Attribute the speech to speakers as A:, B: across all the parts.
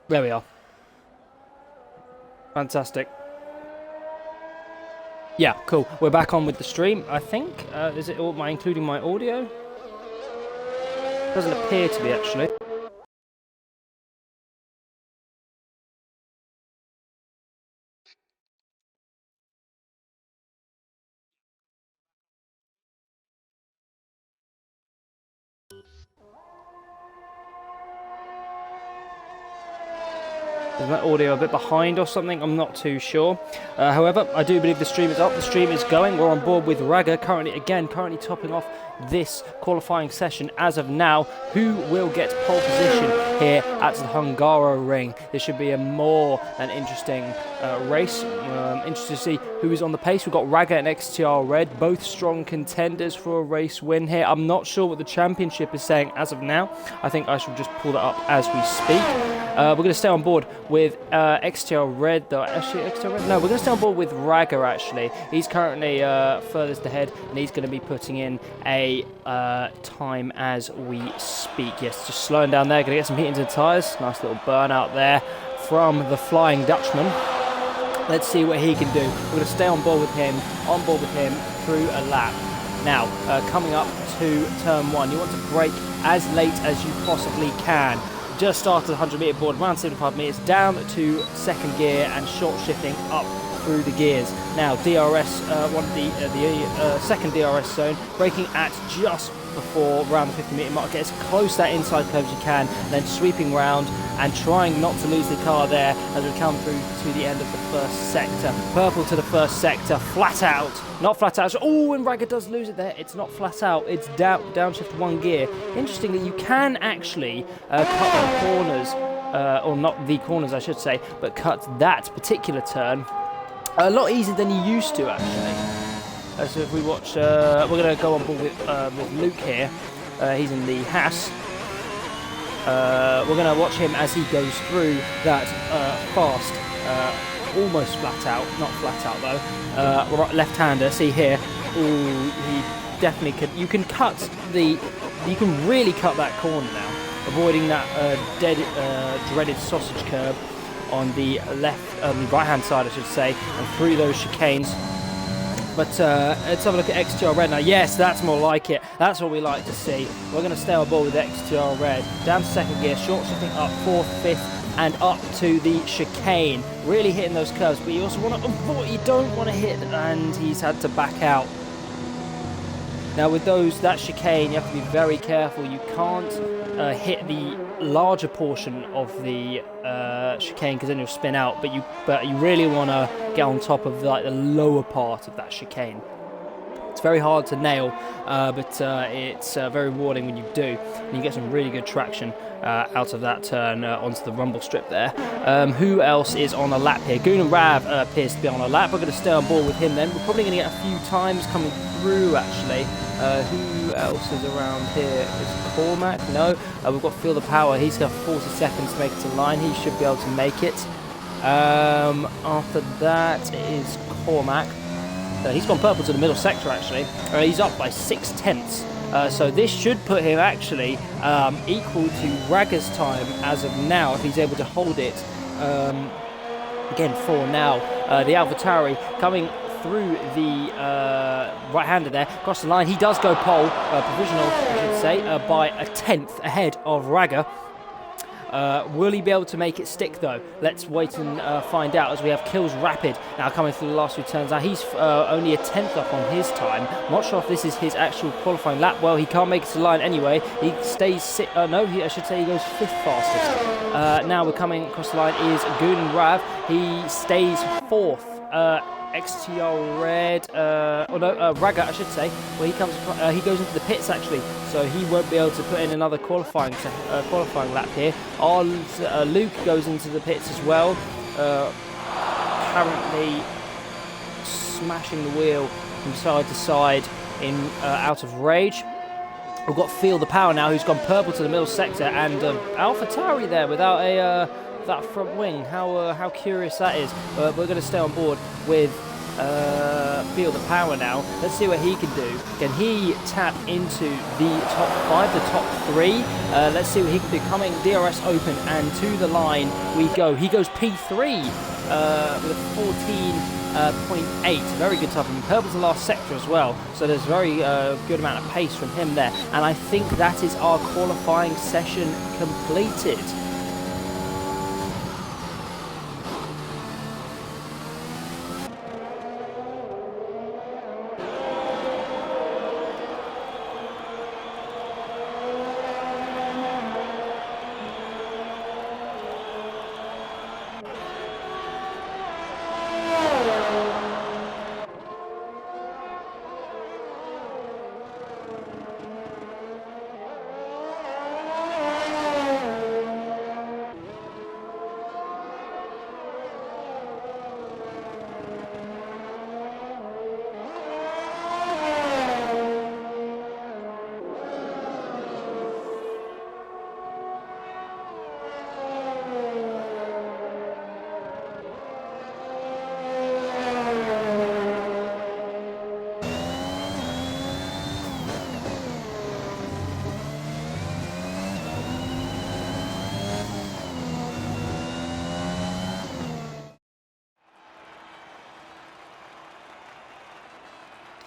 A: There we are. Fantastic. Yeah, cool. We're back on with the stream, I think. Is it all including my audio? Doesn't appear to be, actually. Is my audio a bit behind or something? I'm not too sure. However, I do believe the stream is up. The stream is going. We're on board with Raga currently topping off this qualifying session as of now. Who will get pole position here at the Hungary? This should be a more than interesting race. Interested to see who is on the pace. We've got Raga and XTR Red, both strong contenders for a race win here. I'm not sure what the championship is saying as of now. I think I should just pull that up as we speak. We're going to stay on board with XTR Red, though. Actually, XTR Red? No, we're going to stay on board with Raga, actually. He's currently furthest ahead, and he's going to be putting in a time as we speak. Yes, just slowing down there. Going to get some heat into the tyres. Nice little burnout there from the Flying Dutchman. Let's see what he can do. We're going to stay on board with him through a lap. Now, coming up to turn 1, you want to brake as late as you possibly can. Just started the 100 metre board, around 75 metres, down to second gear and short shifting up through the gears. Now DRS, the second DRS zone, braking at just before around the 50 metre mark, get as close to that inside curve as you can, then sweeping round and trying not to lose the car there as we come through to the end of the first sector. Purple to the first sector, flat out, not flat out. Oh, and Raga does lose it there. It's not flat out, it's downshift one gear. Interestingly, you can actually cut the corners, or not the corners I should say, but cut that particular turn a lot easier than you used to actually. So if we watch, we're going to go on board with Luke here. He's in the Haas. We're going to watch him as he goes through that fast, almost flat out, not flat out though. Left-hander, see here. Ooh, he definitely can. You can really cut that corner now, avoiding that dreaded sausage curb on the right-hand side, I should say, and through those chicanes. But let's have a look at XTR Red now. Yes, that's more like it. That's what we like to see. We're going to stay on board with XTR Red. Down to second gear, short shifting up 4th, 5th, and up to the chicane. Really hitting those curves, but you also want to avoid, you don't want to hit, and he's had to back out. Now with that chicane, you have to be very careful. You can't hit the larger portion of the chicane because then you'll spin out. But you really want to get on top of the lower part of that chicane. It's very hard to nail, but it's very rewarding when you do. And you get some really good traction out of that turn onto the rumble strip there. Who else is on a lap here? Goon and Rav appears to be on a lap. We're going to stay on board with him then. We're probably going to get a few times coming through actually. Who else is around here? Is Cormac? No. We've got Feel the Power. He's got 40 seconds to make it to line. He should be able to make it. After that is Cormac. He's gone purple to the middle sector actually. He's up by 6/10. So this should put him actually equal to Raga's time as of now if he's able to hold it. Again, for now. The AlphaTauri coming through the right-hander there, across the line. He does go pole, provisional I should say, by 1/10 ahead of Raga. Will he be able to make it stick though? Let's wait and find out as we have Kills Rapid now coming through the last few turns. Now he's only 1/10 up on his time. I'm not sure if this is his actual qualifying lap. Well, he can't make it to the line anyway. He stays I should say he goes 5th fastest. Now we're coming across the line is Goon and Rav. He stays 4th. XTR Red, Raga, I should say. Well, he goes into the pits actually, so he won't be able to put in another qualifying lap here. Luke goes into the pits as well. Currently smashing the wheel from side to side. in out of rage. We've got Feel the Power now, who's gone purple to the middle sector, and AlphaTauri there without a that front wing. How curious that is. We're going to stay on board with Feel the Power now. Let's see what he can do. Can he tap into the top 5, the top 3? Let's see what he can do. Coming DRS open, and to the line we go. He goes P3 with a 14.8. Very good stuff. And purple's the last sector as well, so there's very good amount of pace from him there. And I think that is our qualifying session completed.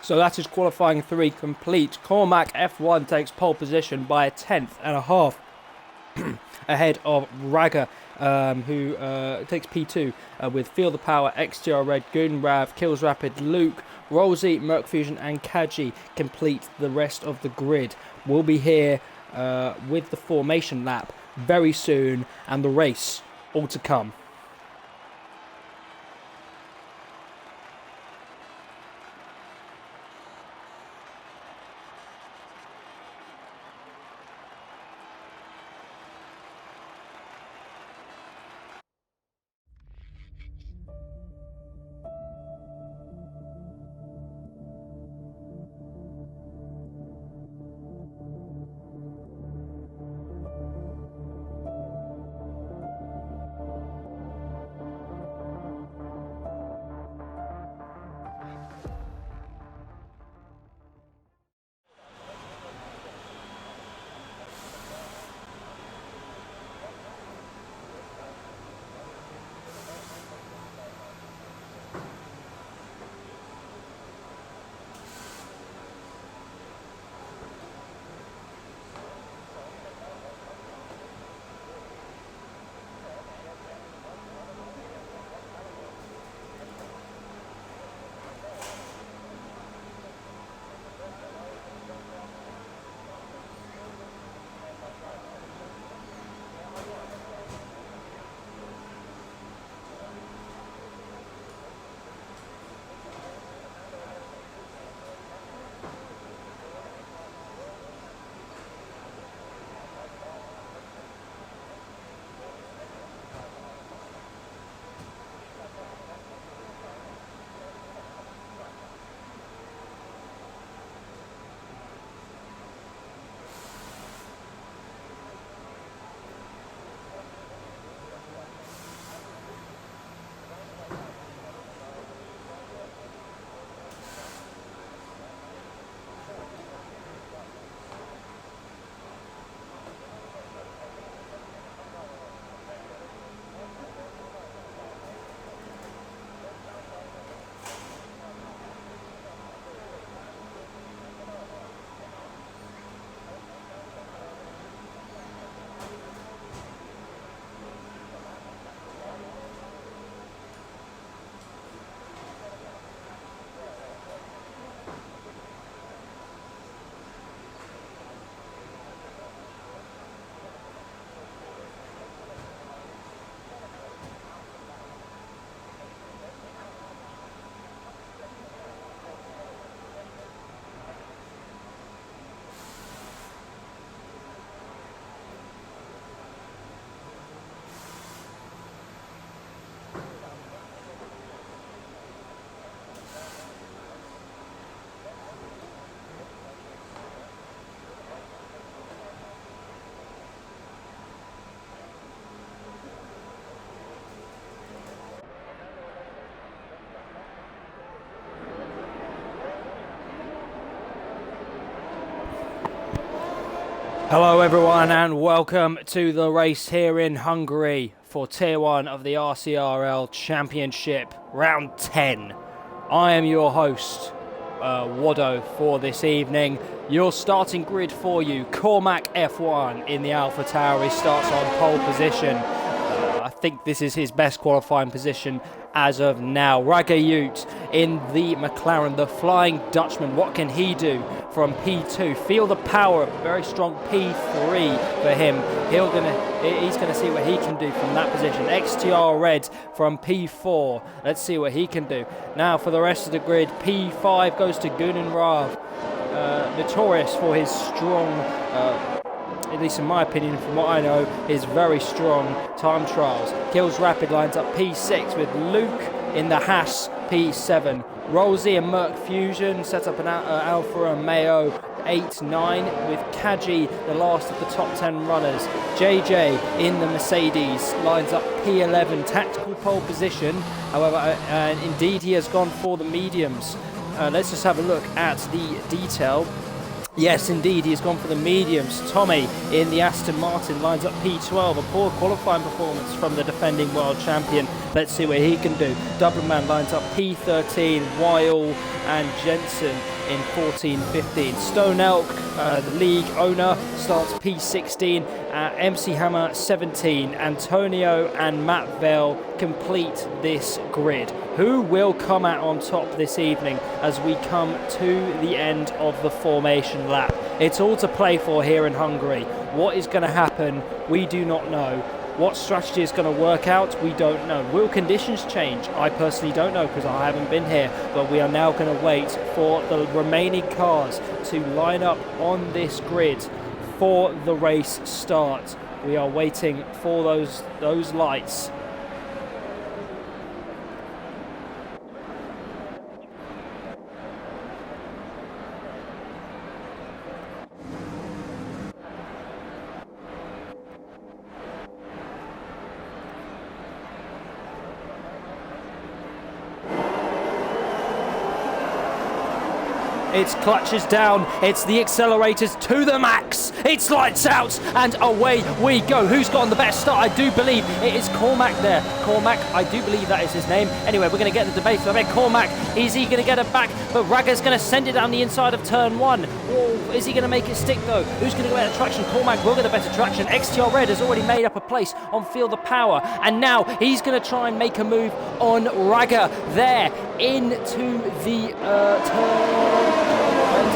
A: So that is qualifying 3 complete. Cormac F1 takes pole position by a 10th and a half ahead of Raga, who takes P2 with Feel the Power, XTR Red, Gunrav, Kills Rapid, Luke, Rollsy, Merc Fusion and Kaji complete the rest of the grid. We'll be here with the formation lap very soon and the race all to come. Hello everyone and welcome to the race here in Hungary for Tier 1 of the RCRL Championship, Round 10. I am your host, Wado, for this evening. Your starting grid for you: Cormac F1 in the Alpha Tower. He starts on pole position. I think this is his best qualifying position as of now. Raga Ute in the McLaren, the Flying Dutchman. What can he do from P2? Feel the power, very strong P3 for him. He's gonna see what he can do from that position. XTR Red from P4. Let's see what he can do. Now for the rest of the grid, P5 goes to Gunan Rav, notorious for his strong, at least in my opinion, from what I know, his very strong time trials. Kills Rapid lines up P6 with Luke in the Haas P7. Rosie and Merc Fusion sets up an Alfa Romeo 8-9 with Kaji, the last of the top 10 runners. JJ in the Mercedes lines up P11, tactical pole position. However, indeed he has gone for the mediums. Let's just have a look at the detail. Yes, indeed, he's gone for the mediums. Tommy in the Aston Martin lines up P12, a poor qualifying performance from the defending world champion. Let's see what he can do. Doubleman lines up P13, Weil and Jensen in 14-15. Stone Elk, the league owner, starts P16. MC Hammer 17. Antonio and Matt Vale complete this grid. Who will come out on top this evening as we come to the end of the formation lap? It's all to play for here in Hungary. What is going to happen? We do not know. What strategy is going to work out? We don't know. Will conditions change? I personally don't know because I haven't been here, but we are now going to wait for the remaining cars to line up on this grid for the race start. We are waiting for those lights. It's clutches down, it's the accelerators to the max, it's lights out, and away we go. Who's gotten the best start? I do believe it is Cormac there. Cormac, I do believe that is his name. Anyway, we're going to get the debate. I mean, Cormac, is he going to get it back? But Raga's going to send it down the inside of turn 1. Whoa, is he going to make it stick though? Who's going to get the traction? Cormac will get a better traction. XTR Red has already made up a place on Feel the Power, and now he's going to try and make a move on Raga there into the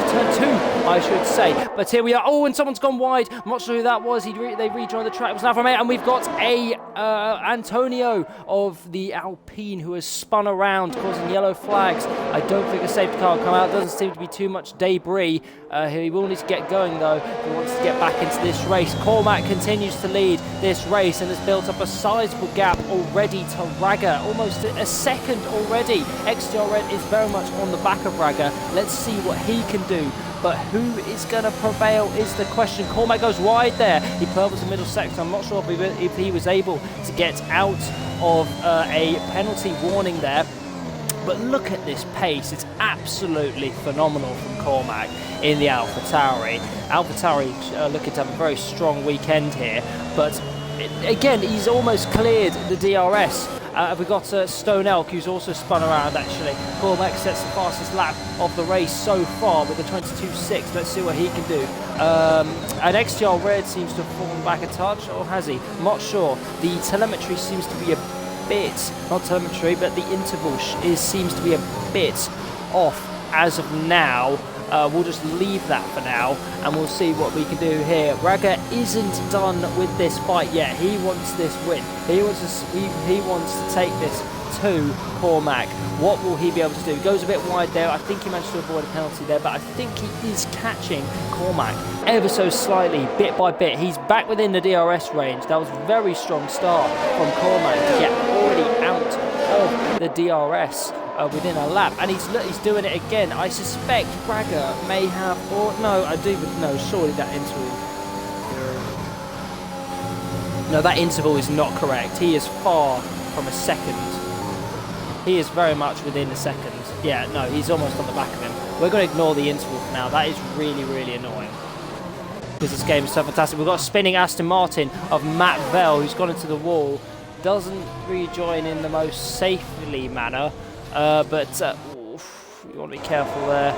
A: turn 2, I should say. But here we are. Oh, and someone's gone wide. I'm not sure who that was. They rejoined the track. It was an Alfa Romeo, and we've got a Antonio of the Alpine who has spun around, causing yellow flags. I don't think a safety car will come out. Doesn't seem to be too much debris. He will need to get going though if he wants to get back into this race. Cormac continues to lead this race and has built up a sizable gap already to Raga, almost a second already. XTR Red is very much on the back of Raga. Let's see what he can do. But who is going to prevail is the question. Cormac goes wide there. He purples the middle sector. I'm not sure if he was able to get out of a penalty warning there. But look at this pace. It's absolutely phenomenal from Cormac in the AlphaTauri. AlphaTauri looking to have a very strong weekend here. But again, he's almost cleared the DRS. We've got Stone Elk, who's also spun around actually. Cormac sets the fastest lap of the race so far with a 22.6. Let's see what he can do. And XTR Red seems to have fallen back a touch, or has he? I'm not sure. The telemetry seems to be a bit, not telemetry, but the interval seems to be a bit off as of now. We'll just leave that for now and we'll see what we can do here. Raga isn't done with this fight yet. He wants this win. He wants to take this to Cormac. What will he be able to do? Goes a bit wide there. I think he managed to avoid a penalty there, but I think he is catching Cormac ever so slightly, bit by bit. He's back within the DRS range. That was a very strong start from Cormac to get already out of the DRS within a lap, and he's doing it again. I suspect Raga may have, or no, I do no. Surely that interval. No, that interval is not correct. He is far from a second. He is very much within a second. Yeah, no, he's almost on the back of him. We're going to ignore the interval for now. That is really, really annoying. because this game is so fantastic. We've got a spinning Aston Martin of Matt Vell, who's gone into the wall. Doesn't rejoin in the most safely manner, but you want to be careful there.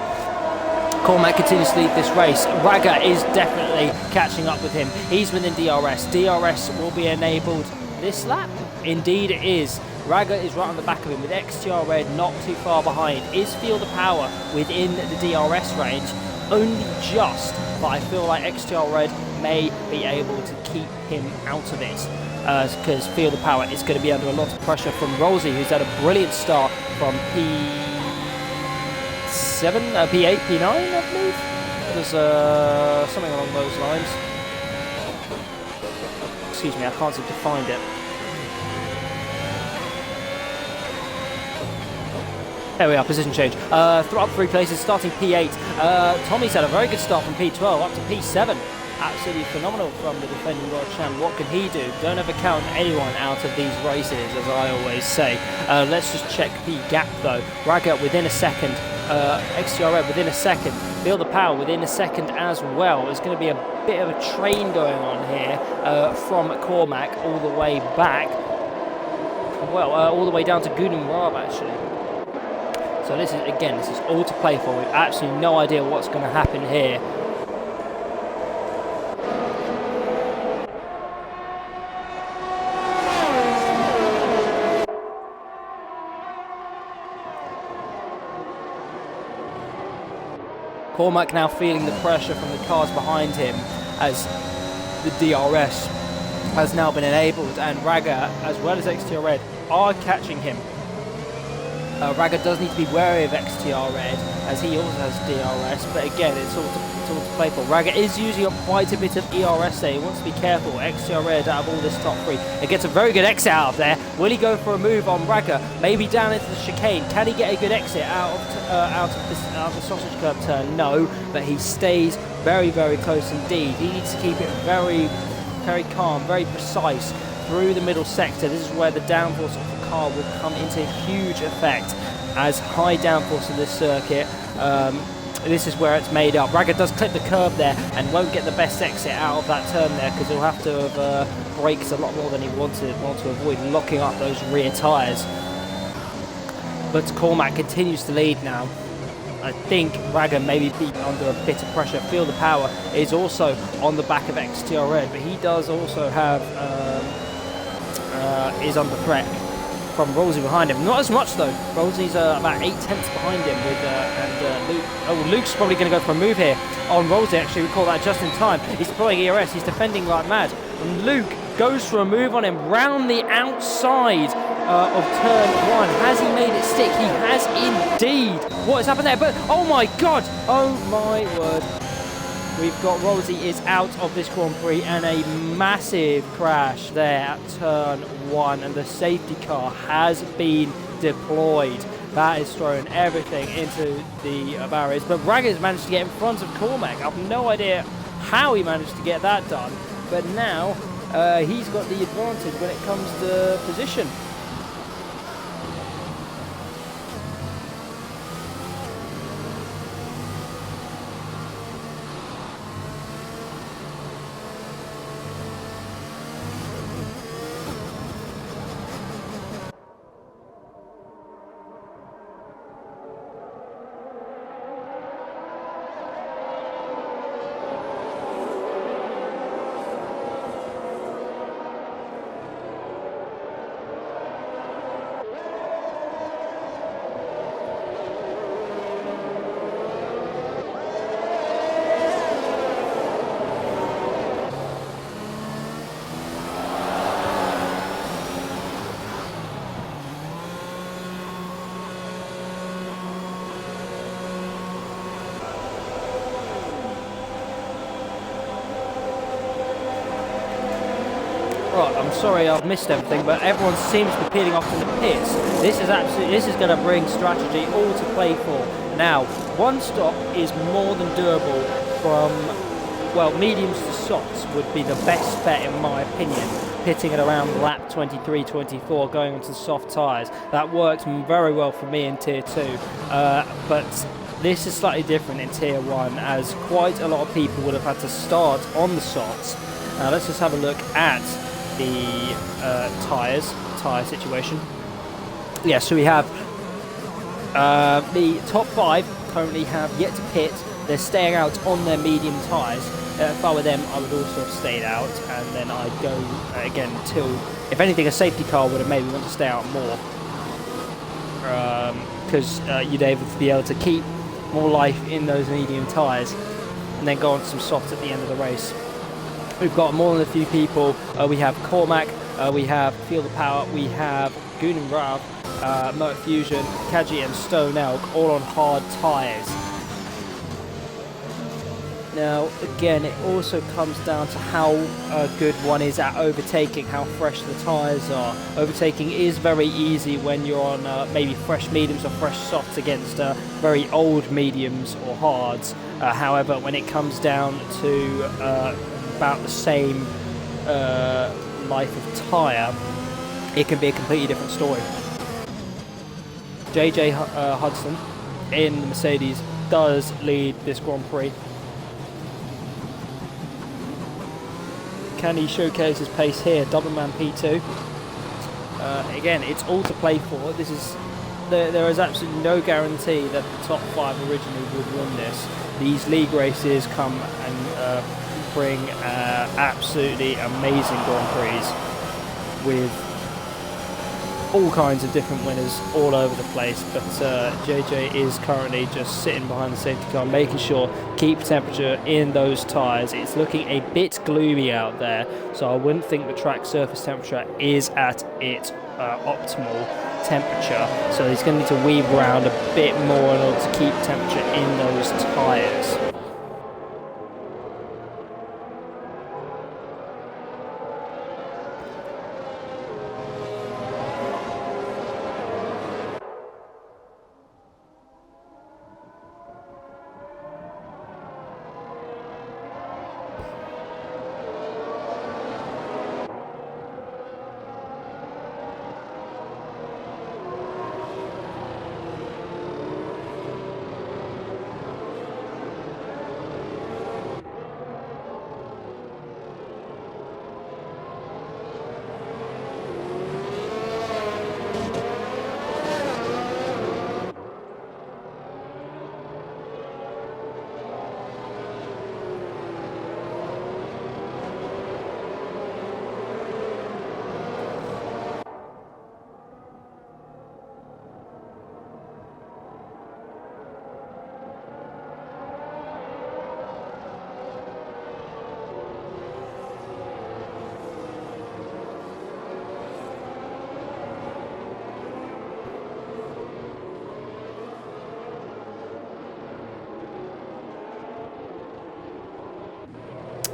A: Cormac continues to lead this race. Raga is definitely catching up with him. He's within DRS. DRS will be enabled this lap. Indeed it is. Raga is right on the back of him with XTR Red not too far behind. Is Field of Power within the DRS range? Only just, but I feel like XTR Red may be able to keep him out of it. Because Field of Power is going to be under a lot of pressure from Rosie, who's had a brilliant start from P7, P8, P9, I believe. It was something along those lines. Excuse me, I can't seem to find it. There we are, position change. Up 3 places, starting P8. Tommy's had a very good start from P12 up to P7. Absolutely phenomenal from the defending world champ. What can he do? Don't ever count anyone out of these races, as I always say. Let's just check the gap though. Raga within a second. XTR within a second. Field of Power within a second as well. There's going to be a bit of a train going on here from Cormac all the way back. Well, all the way down to Gudum Raab actually. So this is all to play for. We've absolutely no idea what's going to happen here. Cormac now feeling the pressure from the cars behind him as the DRS has now been enabled, and Raga as well as XTR Red are catching him. Raga does need to be wary of XTR Red as he also has DRS, but again it's all to play for. Raga is using up quite a bit of ERS there. He wants to be careful. XTR Red out of all this top 3. It gets a very good exit out of there. Will he go for a move on Raga? Maybe down into the chicane. Can he get a good exit out of the sausage curb turn? No, but he stays very, very close indeed. He needs to keep it very, very calm, very precise through the middle sector. This is where the downforce of the car will come into huge effect as high downforce in this circuit. This is where it's made up. Raga does clip the curb there and won't get the best exit out of that turn there because he'll have to have brakes a lot more than he wanted to avoid locking up those rear tyres. But Cormac continues to lead now. I think Raga may be under a bit of pressure. Field of Power is also on the back of XTR Red, but he does also have is under threat from Rosie behind him. Not as much though. Rosie's about 8/10 behind him with and Luke. Oh, Luke's probably going to go for a move here on Rosie. Actually, we call that just in time. He's deploying ERS. He's defending like mad. And Luke goes for a move on him round the outside of turn 1. Has he made it stick? He has indeed. What has happened there? But oh my God! Oh my word! We've got Rosie is out of this Grand Prix and a massive crash there at turn 1, and the safety car has been deployed. That is throwing everything into the barriers, but Raggar's managed to get in front of Cormac. I've no idea how he managed to get that done, but now he's got the advantage when it comes to position. Right, I'm sorry I've missed everything, but everyone seems to be peeling off to the pits. This is going to bring strategy all to play for. Now, one stop is more than doable from, well, mediums to softs would be the best bet in my opinion. Pitting at around lap 23, 24, going onto the soft tyres. That works very well for me in Tier 2, but this is slightly different in Tier 1, as quite a lot of people would have had to start on the softs. Now let's just have a look at the tyre situation. Yeah, so we have the top 5 currently have yet to pit. They're staying out on their medium tyres. If I were them, I would also have stayed out, and then I'd go again till, if anything, a safety car would have maybe want to stay out more, because you'd be able to keep more life in those medium tyres, and then go on to some softs at the end of the race. We've got more than a few people. We have Cormac, we have Feel the Power, we have Goon and Rav, Motor Fusion, Kaji and Stone Elk, all on hard tyres. Now, again, it also comes down to how good one is at overtaking, how fresh the tyres are. Overtaking is very easy when you're on maybe fresh mediums or fresh softs against very old mediums or hards. However, when it comes down to about the same life of tyre, it can be a completely different story. JJ Hudson in the Mercedes does lead this Grand Prix. Can he showcase his pace here? Doubleman P2. Again, it's all to play for. This is there is absolutely no guarantee that the top 5 originally would win this. These league races come and bring absolutely amazing Grand Prix with all kinds of different winners all over the place, but JJ is currently just sitting behind the safety car, making sure keep temperature in those tyres. It's looking a bit gloomy out there, so I wouldn't think the track surface temperature is at its optimal temperature, so he's going to need to weave around a bit more in order to keep temperature in those tyres.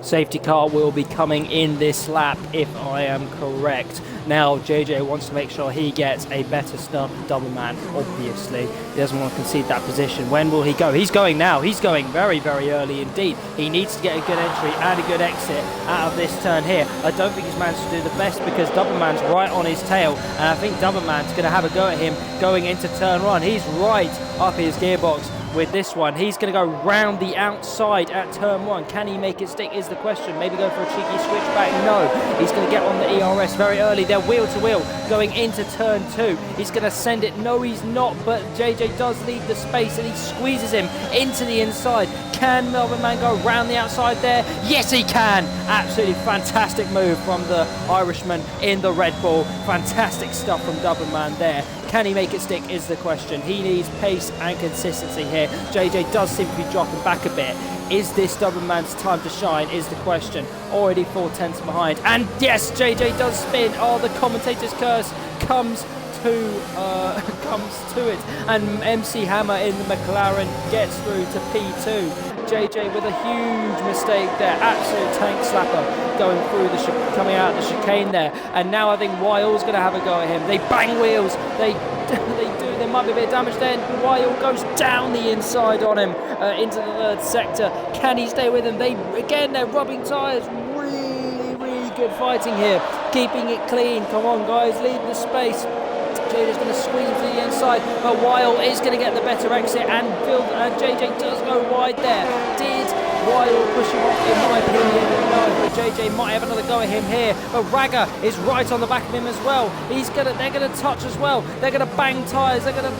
A: Safety car will be coming in this lap if I am correct. Now JJ wants to make sure he gets a better start than Doubleman, obviously. He doesn't want to concede that position. When will he go? He's going now. He's going very, very early indeed. He needs to get a good entry and a good exit out of this turn here. I don't think he's managed to do the best because Doubleman's right on his tail, and I think Doubleman's going to have a go at him going into turn 1. He's right up his gearbox with this one. He's going to go round the outside at turn 1. Can he make it stick is the question. Maybe go for a cheeky switchback. No, he's going to get on the ERS very early. They're wheel to wheel going into turn 2. He's going to send it. No, he's not, but JJ does leave the space and he squeezes him into the inside. Can Melbourne Man go round the outside there? Yes, he can. Absolutely fantastic move from the Irishman in the Red Bull. Fantastic stuff from Doubleman there. Can he make it stick is the question. He needs pace and consistency here. JJ does seem to be dropping back a bit. Is this Doubleman's time to shine is the question. Already 4 tenths behind. And yes, JJ does spin. Oh, the commentator's curse comes to it. And MC Hammer in the McLaren gets through to P2. JJ with a huge mistake there. Absolute tank slapper going through coming out of the chicane there. And now I think Wyle's going to have a go at him. They bang wheels. They do. There might be a bit of damage then. Wyle goes down the inside on him into the 3rd sector. Can he stay with him? They're rubbing tyres. Really, really good fighting here. Keeping it clean. Come on, guys. Lead the space. JJ's going to squeeze him to the inside, but Weil is going to get the better exit, and JJ does go wide there. Did Weil push him off? In my opinion, no, but JJ might have another go at him here, but Ragger is right on the back of him as well. They're gonna touch as well. They're gonna bang tyres. He's gonna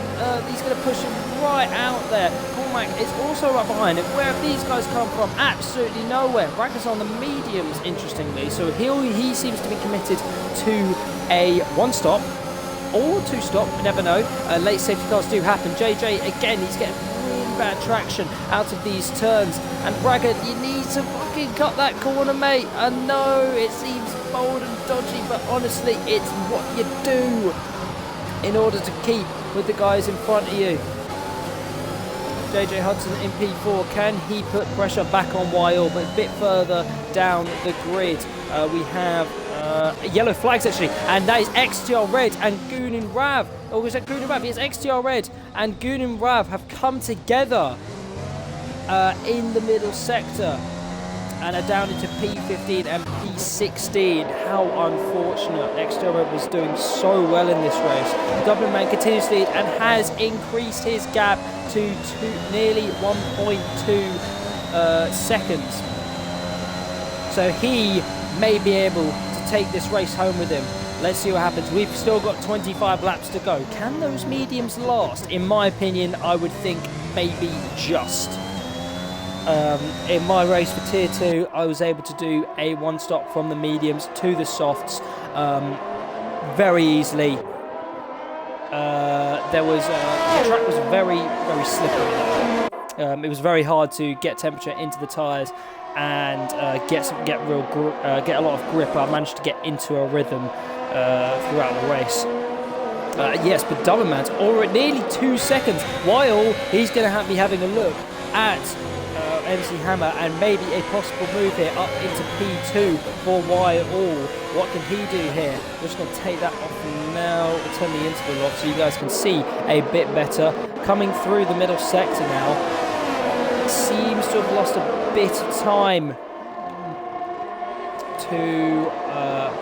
A: push him right out there. Cormac is also right behind him. Where have these guys come from? Absolutely nowhere. Ragger's on the mediums, interestingly, so he seems to be committed to a one-stop or two-stop. We never know. Late safety cars do happen. JJ again, he's getting really bad traction out of these turns, and Ragger, you need to fucking cut that corner, mate. I know it seems bold and dodgy, but honestly, it's what you do in order to keep with the guys in front of you. JJ Hudson in P4, can he put pressure back on Weil, but a bit further down the grid? We have yellow flags actually, and that is XTR Red and Goon and Rav. Or was that Goon and Rav? Yes, XTR Red and Goon and Rav have come together in the middle sector and are down into P15 and P16. How unfortunate. XTR Red was doing so well in this race. Dublin Man continues to lead and has increased his gap to nearly 1.2 seconds. So he may be able to take this race home with him. Let's see what happens. We've still got 25 laps to go. Can those mediums last? In my opinion, I would think maybe just. In my race for Tier 2, I was able to do a one-stop from the mediums to the softs very easily. The track was very, very slippery. It was very hard to get temperature into the tyres and get a lot of grip. I managed to get into a rhythm throughout the race. Yes, but Dublin Man's already nearly 2 seconds. Weil, he's going to be having a look at MC Hammer and maybe a possible move here up into P2 for Weil. What can he do here? We're just going to take that off now. We'll turn the interval off so you guys can see a bit better. Coming through the middle sector now. Seems to have lost a bit of time to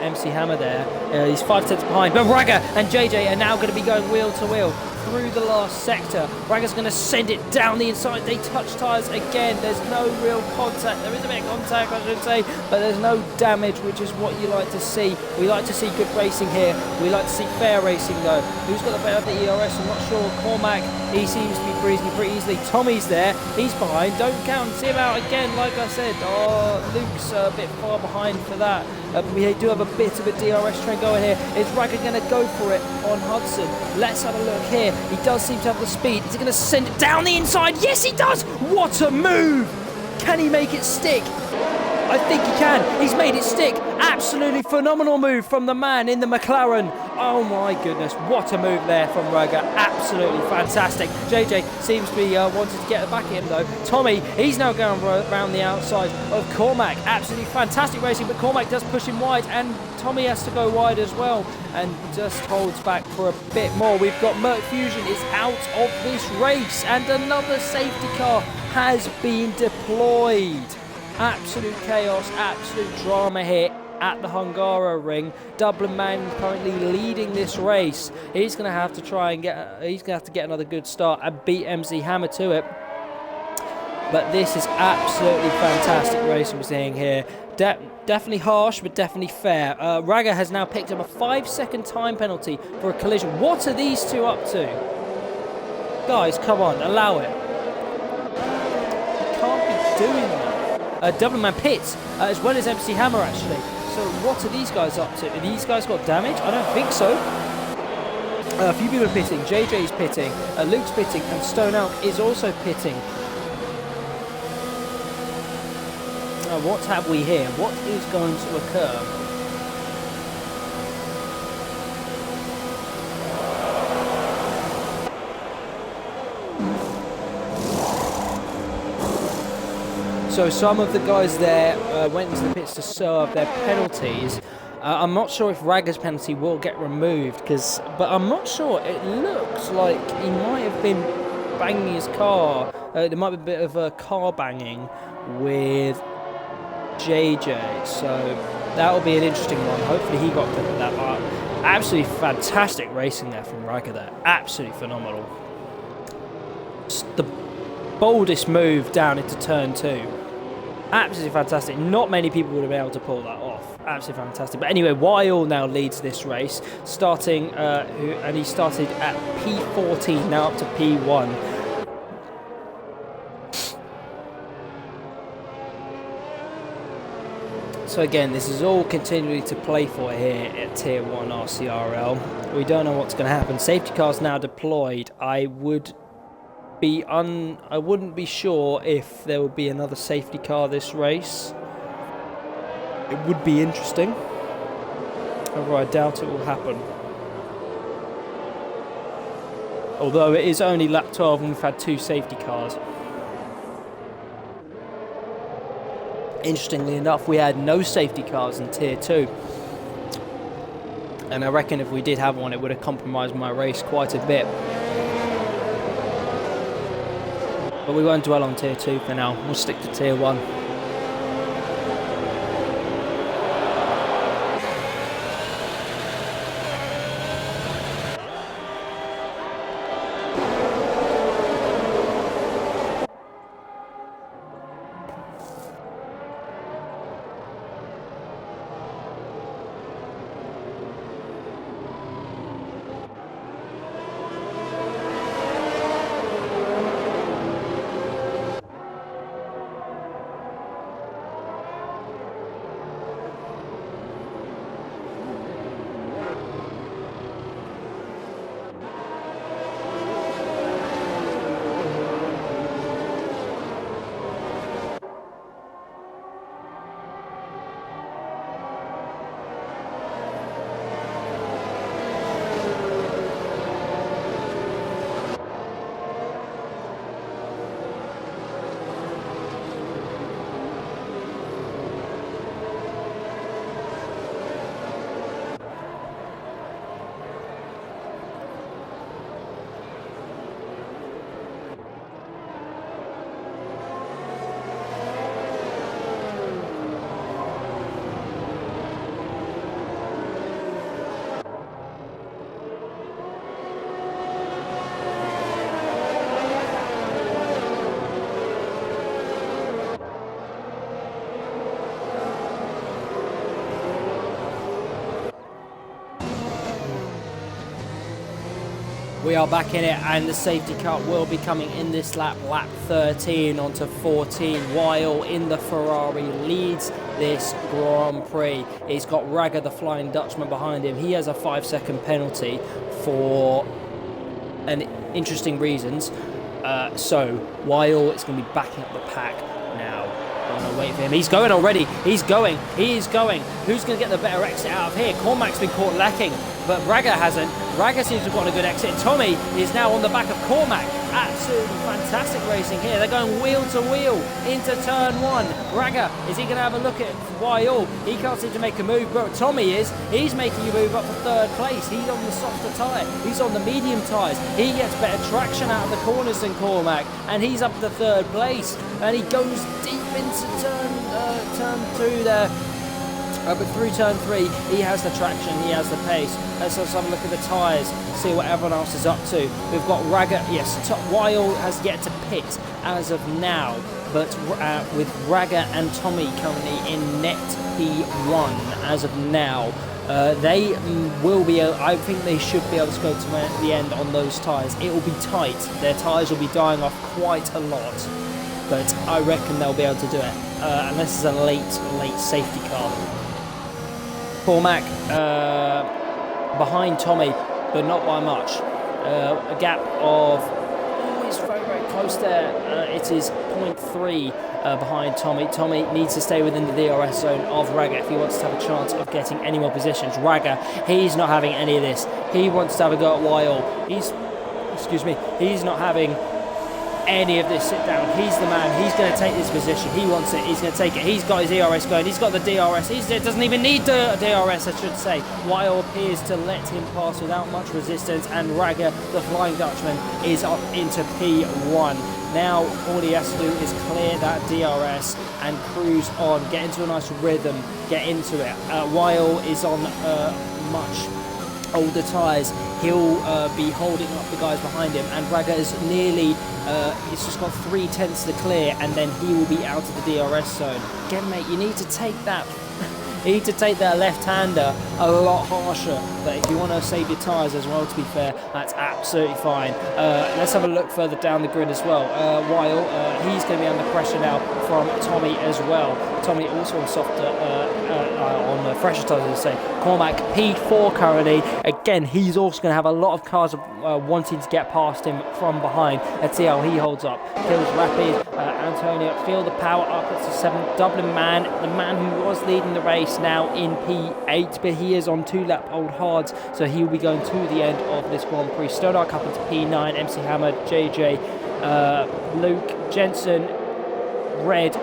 A: MC Hammer there. He's 5 tenths behind, but Ragger and JJ are now going to be going wheel to wheel through the last sector. Ragger's going to send it down the inside. They touch tyres again. There's no real contact. There is a bit of contact, I should say, but there's no damage, which is what you like to see. We like to see good racing here. We like to see fair racing, though. Who's got the better of the ERS? I'm not sure. Cormac, he seems to be breezing pretty easily. Tommy's there. He's behind. Don't count. See him out again, like I said. Oh, Luke's a bit far behind for that. We do have a bit of a DRS train going here. Is Ragger going to go for it on Hudson? Let's have a look here. He does seem to have the speed. Is he going to send it down the inside? Yes, he does! What a move! Can he make it stick? I think he can. He's made it stick. Absolutely phenomenal move from the man in the McLaren. Oh my goodness, what a move there from Ragger. Absolutely fantastic. JJ seems to be wanting to get back at him though. Tommy, he's now going around the outside of Cormac. Absolutely fantastic racing, but Cormac does push him wide and Tommy has to go wide as well and just holds back for a bit more. We've got Merc Fusion is out of this race and another safety car has been deployed. Absolute chaos, absolute drama here at the Hungaroring. Dublin Man currently leading this race. He's going to have to try and get another good start and beat MC Hammer to it. But this is absolutely fantastic racing we're seeing here. Definitely harsh, but definitely fair. Ragger has now picked up a 5-second time penalty for a collision. What are these two up to? Guys, come on, allow it. You can't be doing that. Dublin Man pits, as well as MC Hammer actually. So what are these guys up to? Have these guys got damage? I don't think so. A few people are pitting. JJ's pitting, Luke's pitting, and Stone Elk is also pitting. What have we here? What is going to occur? So some of the guys there went into the pits to serve their penalties. I'm not sure if Ragger's penalty will get removed, but I'm not sure. It looks like he might have been banging his car. There might be a bit of a car banging with JJ, so that will be an interesting one. Hopefully he got clipped at that part. Absolutely fantastic racing there from Raga there. Absolutely phenomenal. The boldest move down into turn 2. Absolutely fantastic. Not many people would have been able to pull that off. Absolutely fantastic. But anyway, Weil now leads this race, starting, and he started at P14, now up to P1. So again, this is all continuing to play for here at Tier 1 RCRL. We don't know what's going to happen. Safety cars now deployed. I wouldn't be sure if there would be another safety car this race. It would be interesting. However, I doubt it will happen. Although it is only lap 12 and we've had 2 safety cars. Interestingly enough, we had no safety cars in Tier 2. And I reckon if we did have one, it would have compromised my race quite a bit. But we won't dwell on Tier 2 for now. We'll stick to Tier 1. We are back in it, and the safety car will be coming in this lap, lap 13 onto 14. Weil in the Ferrari leads this Grand Prix. He's got Raga, the Flying Dutchman, behind him. He has a 5-second penalty for interesting reasons. So Weil is going to be backing up the pack now. I'm going to wait for him. He's going already. He's going. He is going. Who's going to get the better exit out of here? Cormac's been caught lacking, but Raga hasn't. Raga seems to have got a good exit. Tommy is now on the back of Cormac. Absolutely fantastic racing here. They're going wheel to wheel into turn 1. Raga, is he going to have a look at Weil? He can't seem to make a move, but Tommy is. He's making a move up for 3rd place. He's on the softer tyre. He's on the medium tyres. He gets better traction out of the corners than Cormac, and he's up to 3rd place. And he goes deep into turn 2 there. But through turn 3, he has the traction, he has the pace. Let's have a look at the tyres, see what everyone else is up to. We've got Raga, yes, Weil has yet to pit as of now, but with Raga and Tommy currently in net P1 as of now. They will be, I think they should be able to go to the end on those tyres. It will be tight, their tyres will be dying off quite a lot, but I reckon they'll be able to do it, unless it's a late safety car. Cormac behind Tommy, but not by much. A gap of, it's very, very close there. It is 0.3 behind Tommy. Tommy needs to stay within the DRS zone of Raga if he wants to have a chance of getting any more positions. Raga, he's not having any of this. He wants to have a go at Weil. He's not having any of this sit down. He's the man. He's going to take this position. He wants it. He's going to take it. He's got his ERS going. He's got the DRS. He doesn't even need the DRS, I should say. Weil appears to let him pass without much resistance, and Raga, the Flying Dutchman, is up into P1. Now all he has to do is clear that DRS and cruise on, get into a nice rhythm, get into it. Weil is on much older tyres, he'll be holding up the guys behind him, and Raga is nearly, he's just got 3/10 to clear, and then he will be out of the DRS zone. Again, mate, you need to take that you need to take that left-hander a lot harsher, but if you want to save your tyres as well, to be fair, that's absolutely fine. Let's have a look further down the grid as well. Weil, he's going to be under pressure now from Tommy as well. Tommy also on softer, on fresher tyres, as I say. Cormac P4 currently. Again, he's also going to have a lot of cars wanting to get past him from behind. Let's see how he holds up. Kills Rapid. Antonio, feel the power up. It's a 7 Dublin man. The man who was leading the race now in P8, but he is on 2-lap old hards, so he will be going to the end of this Grand Prix. Stoddart up into P9. MC Hammer, JJ, Luke, Jensen, Red,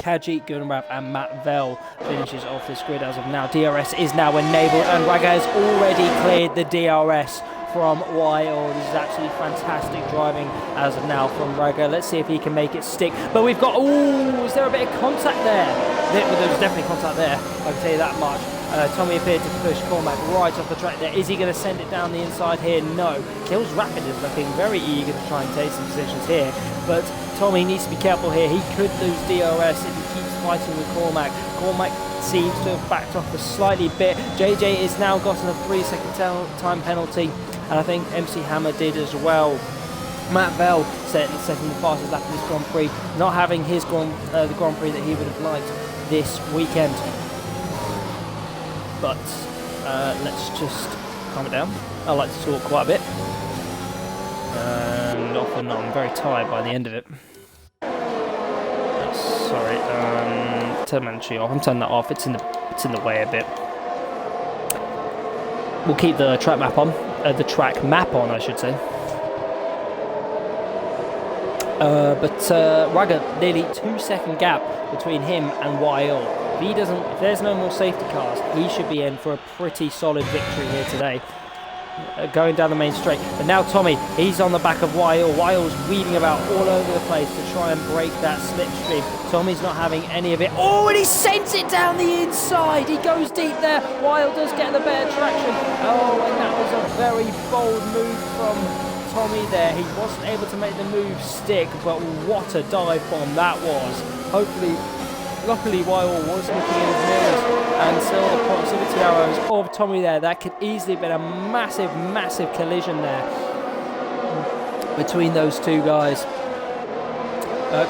A: Kaji, Gunrap and Matt Vell finishes off this grid as of now. DRS is now enabled, and Raga has already cleared the DRS from Weil. This is absolutely fantastic driving as of now from Raga. Let's see if he can make it stick. But we've got, is there a bit of contact there? There's definitely contact there, I can tell you that much. Tommy appeared to push Cormac right off the track there. Is he going to send it down the inside here? No. Kills Rapid is looking very eager to try and take some positions here, but Tommy needs to be careful here. He could lose DRS if he keeps fighting with Cormac. Cormac seems to have backed off a slightly bit. JJ has now gotten a 3-second time penalty, and I think MC Hammer did as well. Matt Vell setting the fastest lap in this Grand Prix, not having his the Grand Prix that he would have liked this weekend. But let's just calm it down. I like to talk quite a bit, and often I'm very tired by the end of it. Sorry, turn Manatee off. I'm turning that off. It's in the way a bit. We'll keep the track map on. The track map on, I should say. But Raga, nearly 2-second gap between him and Weil. If there's no more safety cars, he should be in for a pretty solid victory here today. Going down the main straight. But now Tommy, he's on the back of Weil. Weil's weaving about all over the place to try and break that slipstream. Tommy's not having any of it. Oh, and he sends it down the inside. He goes deep there. Weil does get the better traction. Oh, and that was a very bold move from Tommy there. He wasn't able to make the move stick, but what a dive bomb that was. Luckily, Weil was looking in his mirrors and saw the proximity arrows of Tommy there. That could easily have been a massive, massive collision there between those two guys.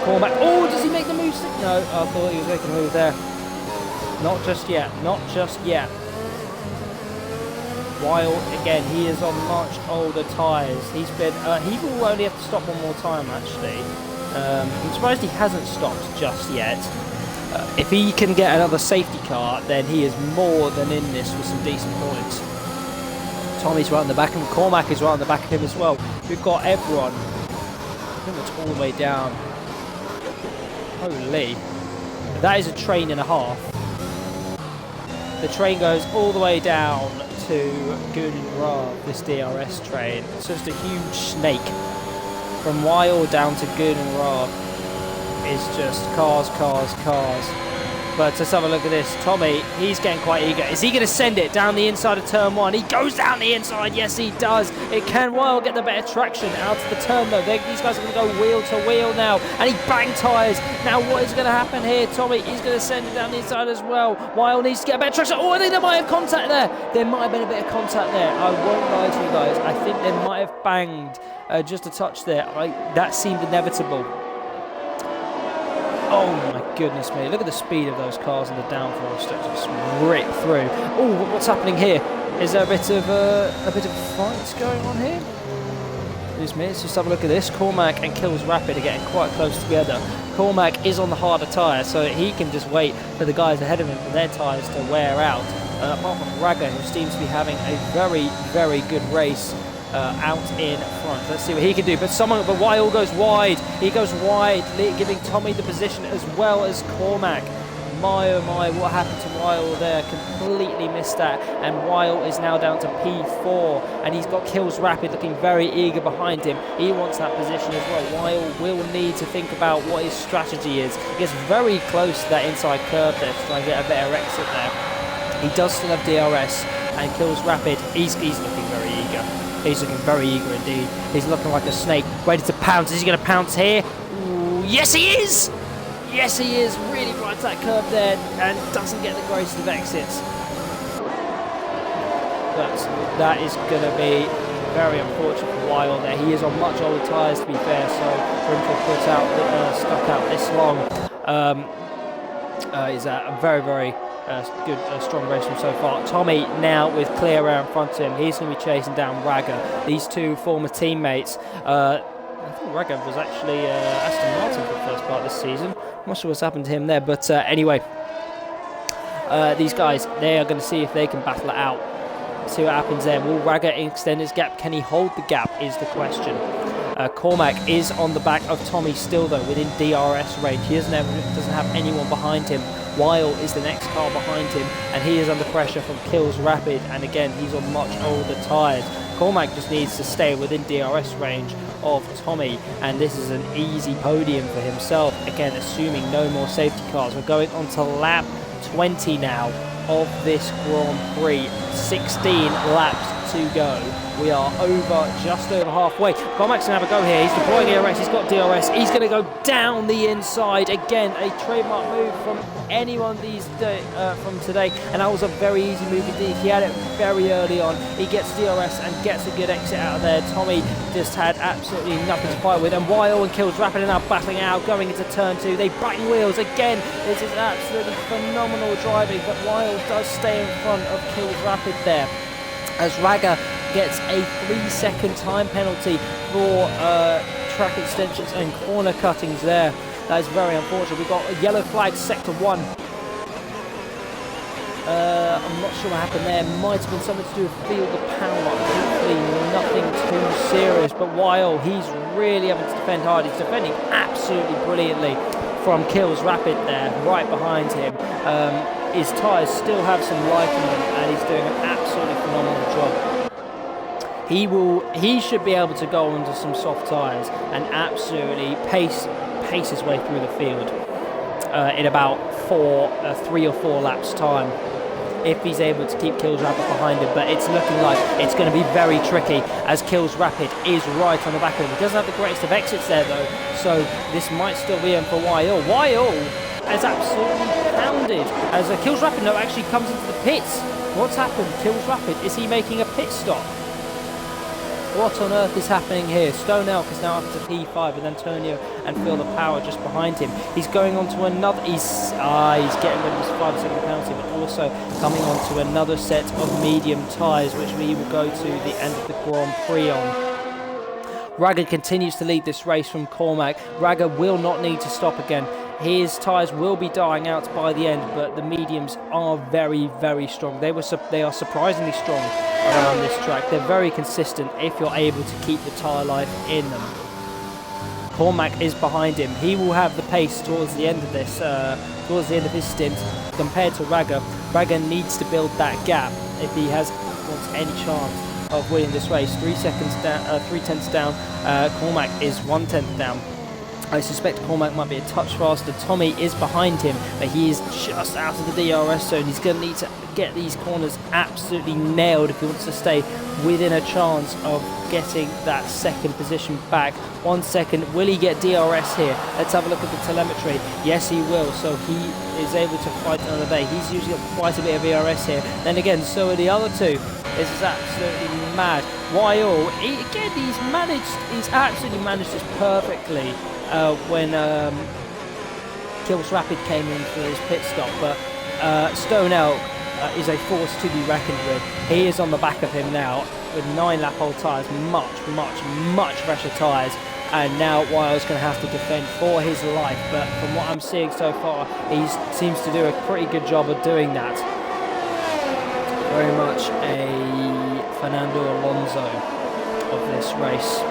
A: Cormac, does he make the move stick? No, I thought he was making a move there. Not just yet, not just yet. Weil, again, he is on much older tyres. He will only have to stop one more time, actually. I'm surprised he hasn't stopped just yet. If he can get another safety car, then he is more than in this with some decent points. Tommy's right on the back of him. Cormac is right on the back of him as well. We've got everyone pretty much all the way down. Holy. That is a train and a half. The train goes all the way down to Gudrun, this DRS train. It's just a huge snake. From Weil down to Gudrun. Is just cars. But let's have a look at this. Tommy, he's getting quite eager. Is he going to send it down the inside of turn 1? He goes down the inside. Yes, he does. It can well get the better traction out of the turn, though. These guys are going to go wheel to wheel now. And he banged tyres. Now, what is going to happen here? Tommy, he's going to send it down the inside as well. Weil needs to get a better traction. Oh, I think there might have contact there. There might have been a bit of contact there. I won't lie to you guys. I think they might have banged just a touch there. That seemed inevitable. Oh my goodness me, look at the speed of those cars in the downforce that just rip through. Oh, what's happening here? Is there a bit of fights going on here? Let's just have a look at this. Cormac and Kills Rapid are getting quite close together. Cormac is on the harder tyre, so he can just wait for the guys ahead of him for their tyres to wear out. Apart from Raga, who seems to be having a very, very good race out in front. Let's see what he can do. But Weil goes wide. He goes wide, giving Tommy the position as well as Cormac. My oh my, what happened to Weil there? Completely missed that. And Weil is now down to P4. And he's got Kills Rapid looking very eager behind him. He wants that position as well. Weil will need to think about what his strategy is. He gets very close to that inside curve there to try and get a better exit there. He does still have DRS. and Kills Rapid, he's looking very eager. He's looking very eager indeed. He's looking like a snake, ready to pounce. Is he going to pounce here? Ooh, yes, he is! Yes, he is. Really rides that curve there and doesn't get the greatest of exits. But that is going to be very unfortunate for Weil there. He is on much older tyres, to be fair, so for him to have stuck out this long is a very, very good, strong race from so far. Tommy now with clear air in front of him. He's going to be chasing down Ragger. These two former teammates. I think Ragger was actually Aston Martin for the first part of this season. I'm not sure what's happened to him there, but anyway, these guys, they are going to see if they can battle it out. See what happens there. Will Ragger extend his gap? Can he hold the gap is the question. Cormac is on the back of Tommy still though, within DRS range. He doesn't have anyone behind him. Weil is the next car behind him, and he is under pressure from Kills Rapid, and again he's on much older tyres. Cormac just needs to stay within DRS range of Tommy, and this is an easy podium for himself, again assuming no more safety cars. We're going on to lap 20 now of this Grand Prix. 16 laps to go. We are just over halfway. Cormac's going to have a go here. He's deploying DRS. He's got DRS. He's going to go down the inside. Again, a trademark move from anyone from today. And that was a very easy move indeed. He had it very early on. He gets DRS and gets a good exit out of there. Tommy just had absolutely nothing to fight with. And Weil and Kills Rapid are now battling out, going into turn 2. They bang wheels again. This is absolutely phenomenal driving. But Weil does stay in front of Kills Rapid there, as Ragger gets a 3-second time penalty for track extensions and corner cuttings there. That is very unfortunate. We've got a yellow flag, sector 1. I'm not sure what happened there. Might have been something to do with field of power. Hopefully nothing too serious. But Weil, he's really having to defend hard. He's defending absolutely brilliantly from Kills Rapid there, right behind him. His tyres still have some life in them, and he's doing an absolutely phenomenal job. He should be able to go onto some soft tyres and absolutely pace his way through the field in about 3 or 4 laps time, if he's able to keep Kills Rapid behind him. But it's looking like it's going to be very tricky, as Kills Rapid is right on the back of him. He doesn't have the greatest of exits there though, so this might still be in for Weil. Weil has absolutely pounded as Kills Rapid now actually comes into the pits. What's happened? Kills Rapid, is he making a pit stop? What on earth is happening here? Stone Elk is now up to P5 with Antonio and Phil the Power just behind him. He's going on to another, he's getting rid of his 5-second penalty, but also coming on to another set of medium tyres, which we will go to the end of the Grand Prix on. Ragger continues to lead this race from Cormac. Ragger will not need to stop again. His tyres will be dying out by the end, but the mediums are very, very strong. They are surprisingly strong around this track. They're very consistent if you're able to keep the tyre life in them. Cormac is behind him. He will have the pace towards the end of this, towards the end of his stint, compared to Ragger. Ragger needs to build that gap if he wants any chance of winning this race. 3 seconds down, 3/10 down. Cormac is 1/10 down. I suspect Cormac might be a touch faster. Tommy is behind him, but he is just out of the DRS zone. He's going to need to get these corners absolutely nailed if he wants to stay within a chance of getting that second position back. 1 second. Will he get DRS here? Let's have a look at the telemetry. Yes, he will. So he is able to fight another day. He's usually got quite a bit of DRS here. Then again, so are the other two. This is absolutely mad. Weil, he's absolutely managed this perfectly. When Kills Rapid came in for his pit stop, but Stone Elk is a force to be reckoned with. He is on the back of him now with 9-lap-old tyres, much fresher tyres, and now Weil's going to have to defend for his life. But from what I'm seeing so far, he seems to do a pretty good job of doing that. Very much a Fernando Alonso of this race.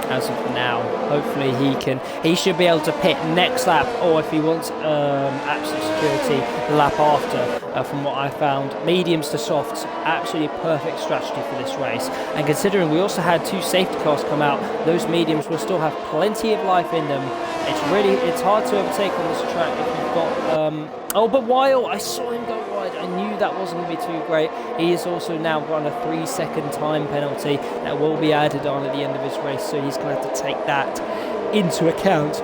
A: As of now, hopefully he should be able to pit next lap, or if he wants absolute security, the lap after. From what I found, mediums to softs, absolutely perfect strategy for this race. And considering we also had 2 safety cars come out, those mediums will still have plenty of life in them. It's hard to overtake on this track if you've got. Oh, but Weil, I saw him go wide side. I knew that wasn't going to be too great. He has also now got a 3-second time penalty that will be added on at the end of his race, so he's going to have to take that into account.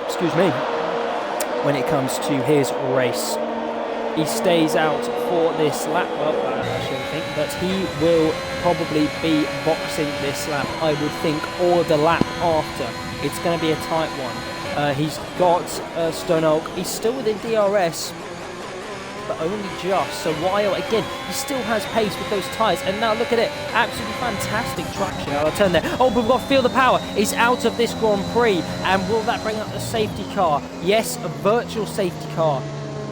A: Excuse me. When it comes to his race, he stays out for this lap. Well, I shouldn't think, but he will probably be boxing this lap, I would think, or the lap after. It's going to be a tight one. He's got Stone Oak. He's still within DRS, but only just. So while, again, he still has pace with those tyres. And now look at it. Absolutely fantastic traction. I'll turn there. Oh, but we've got to feel the power. He's out of this Grand Prix. And will that bring up the safety car? Yes, a virtual safety car.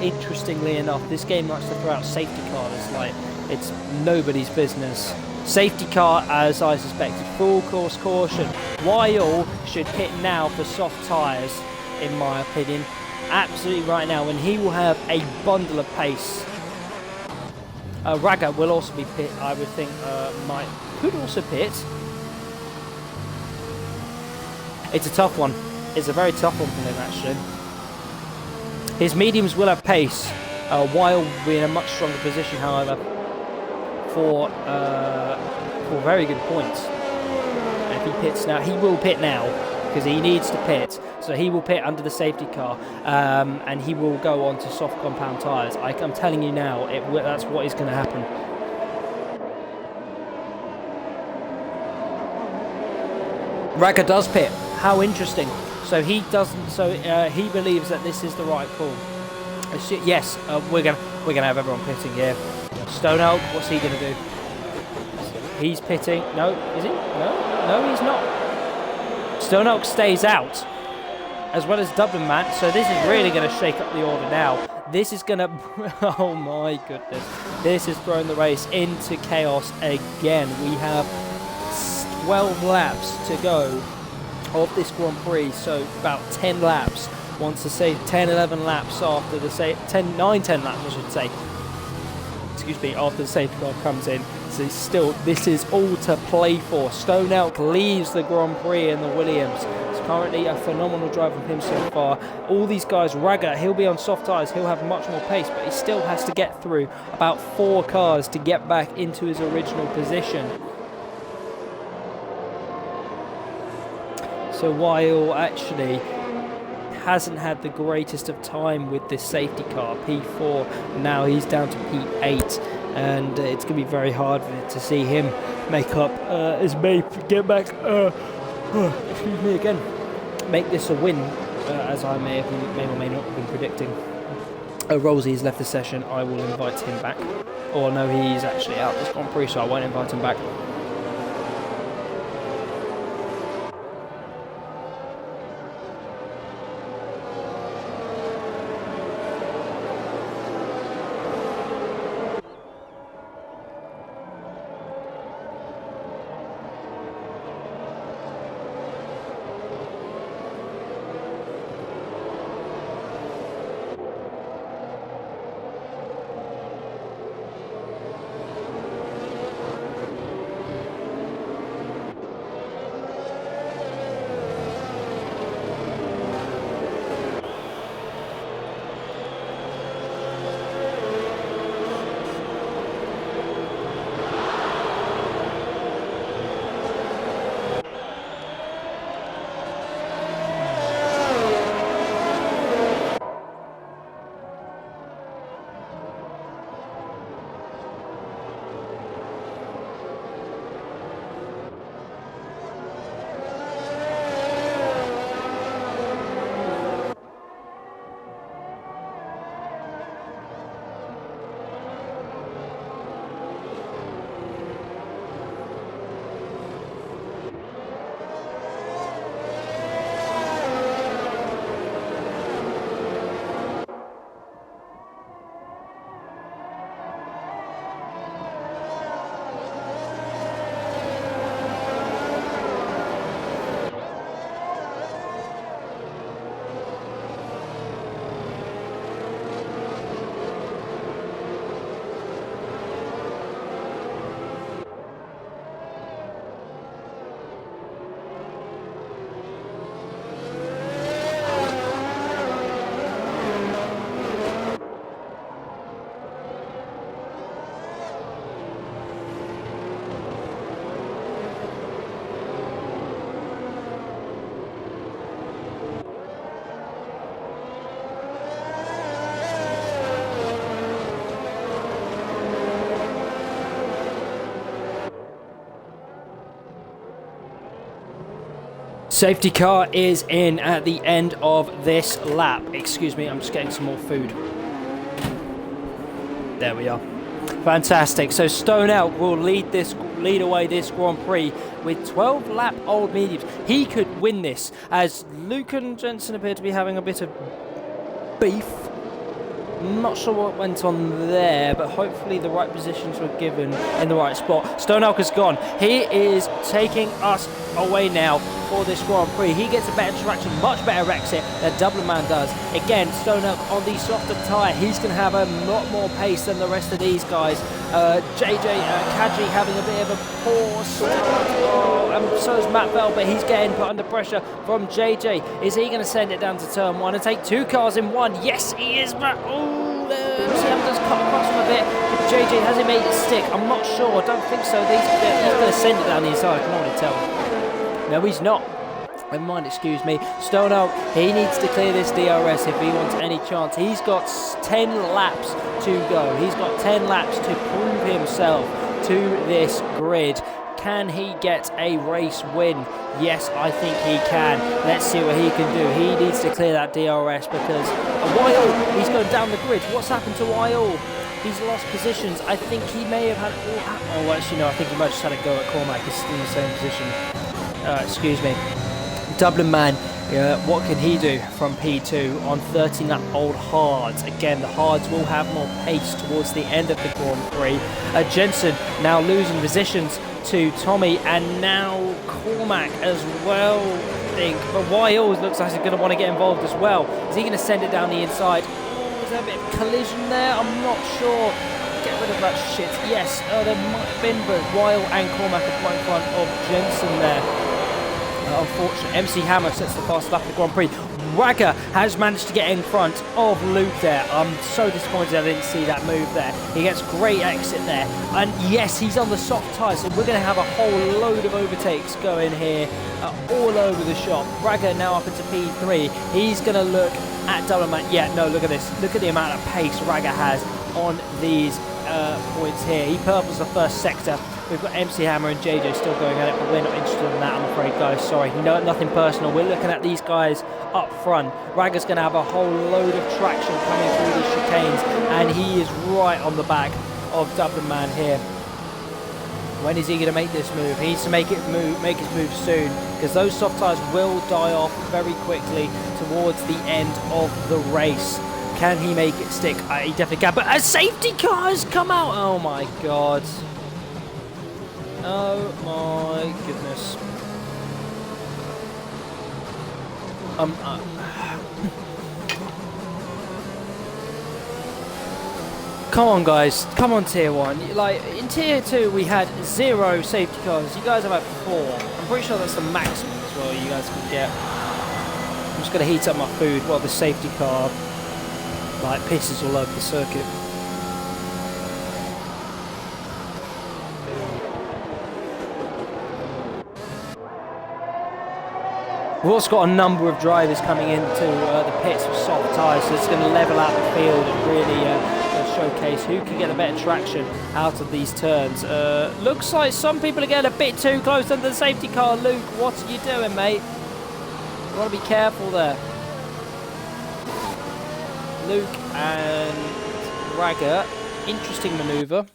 A: Interestingly enough, this game likes to throw out safety cars like it's nobody's business. Safety car, as I suspected. Full course caution. Weil should pit now for soft tyres, in my opinion. Absolutely right now, and he will have a bundle of pace. Raga will also be pit, I would think. Could also pit. It's a tough one. It's a very tough one for him, actually. His mediums will have pace, while we're in a much stronger position, however, for very good points. And if he pits now, he will pit now, because he needs to pit. So he will pit under the safety car, and he will go on to soft compound tyres. I'm telling you now, that's what is going to happen. Raga does pit. How interesting. So he doesn't. So he believes that this is the right call. Yes, we're gonna have everyone pitting here. Stone Oak, what's he gonna do? He's pitting. No, is he? No, he's not. Stone Oak stays out, as well as Dublin Man. So this is really going to shake up the order now. This is going to... Oh my goodness. This is throwing the race into chaos again. We have 12 laps to go of this Grand Prix. So about 10 laps. Once to say 10, 11 laps after the... 10 laps, I should say. Excuse me, after the safety car comes in. So still, this is all to play for. Stone Elk leaves the Grand Prix in the Williams. It's currently a phenomenal drive from him so far. All these guys, Raga, he'll be on soft tyres, he'll have much more pace, but he still has to get through about 4 cars to get back into his original position. So while actually hasn't had the greatest of time with this safety car, P4, now he's down to P8, and it's going to be very hard to see him make up get back, excuse me again, make this a win, as I may or may not have been predicting. Rolsey's left the session. I will invite him back. Or no, he's actually out this Grand Prix, so I won't invite him back. Safety car is in at the end of this lap. Excuse me, I'm just getting some more food. There we are. Fantastic. So Stone Elk will lead away this Grand Prix with 12 lap old mediums. He could win this, as Luke and Jensen appear to be having a bit of beef. I'm not sure what went on there, but hopefully the right positions were given in the right spot. Stone Elk has gone. He is taking us away now for this Grand Prix. He gets a better traction, much better exit than Dublin Man does. Again, Stone Elk on the softer tyre. He's going to have a lot more pace than the rest of these guys. JJ Kaji having a bit of a poor start. And so is Matt Bell, but he's getting put under pressure from JJ. Is he going to send it down to turn one and take two cars in one? Yes, he is. But Sam does come across him a bit. JJ, has he made it stick? I'm not sure. I don't think so. He's going to send it down the inside. I can already tell. No, he's not. Never mind, excuse me. Stone Elk, he needs to clear this DRS if he wants any chance. He's got 10 laps to go. He's got 10 laps to prove himself to this grid. Can he get a race win? Yes, I think he can. Let's see what he can do. He needs to clear that DRS because Wyle, he's going down the grid. What's happened to Wyle? He's lost positions. I think he may have had... Oh, actually, no, I think he might have just had a go at Cormac. He's still in the same position. Excuse me. Dublin Man, what can he do from P2 on 13 lap old hards? Again, the hards will have more pace towards the end of the Grand Prix. Jensen now losing positions to Tommy, and now Cormac as well, I think. But Wyle looks like he's going to want to get involved as well. Is he going to send it down the inside? Oh, is there a bit of collision there? I'm not sure. Get rid of that shit. Yes, there might have been, but Wyle and Cormac are right in front of Jensen there. Unfortunately, MC Hammer sets the fast lap of the Grand Prix. Wagger has managed to get in front of Luke there. I'm so disappointed I didn't see that move there. He gets great exit there. And yes, he's on the soft tyre, so we're going to have a whole load of overtakes going here all over the shop. Wagger now up into P3. He's going to look at Dublin Man. Yeah, no, look at this. Look at the amount of pace Wagger has on these points here. He purples the first sector. We've got MC Hammer and JJ still going at it, but we're not interested in that, I'm afraid, guys. Sorry, no, nothing personal. We're looking at these guys up front. Wagger's going to have a whole load of traction coming through these chicanes, and he is right on the back of Dublin Man here. When is he going to make this move? He needs to make his move soon, because those soft tyres will die off very quickly towards the end of the race. Can he make it stick? He definitely can, but a safety car has come out. Oh my god. Oh my goodness. Come on, guys. Come on, Tier 1. Like, in Tier 2, we had 0 safety cars. You guys have had 4. I'm pretty sure that's the maximum as well you guys can get. I'm just going to heat up my food while the safety car, like, pisses all over the circuit. We've also got a number of drivers coming into the pits with soft tyres, so it's going to level out the field and really showcase who can get a better traction out of these turns. Looks like some people are getting a bit too close under the safety car. Luke, what are you doing, mate? You want to be careful there. Luke and Wagger, interesting manoeuvre.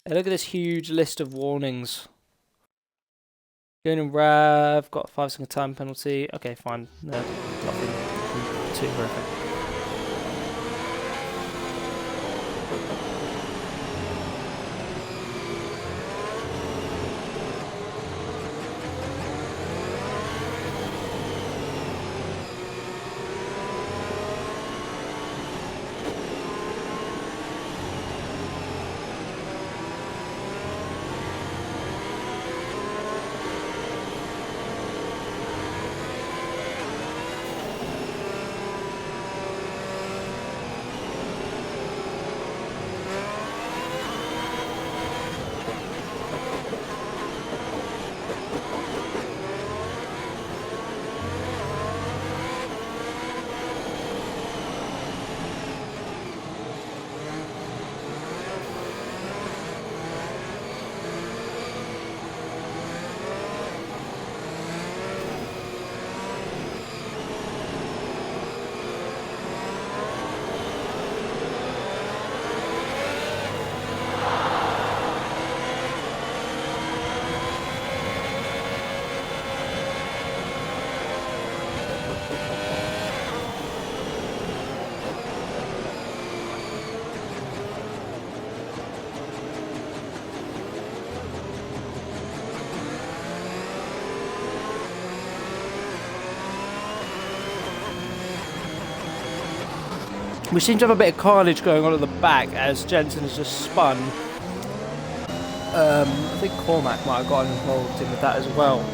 A: Hey, look at this huge list of warnings. Going in Rav, got a 5-second time penalty. Okay, fine. No, nothing too horrific. We seem to have a bit of carnage going on at the back as Jensen has just spun. I think Cormac might have gotten involved in with that as well.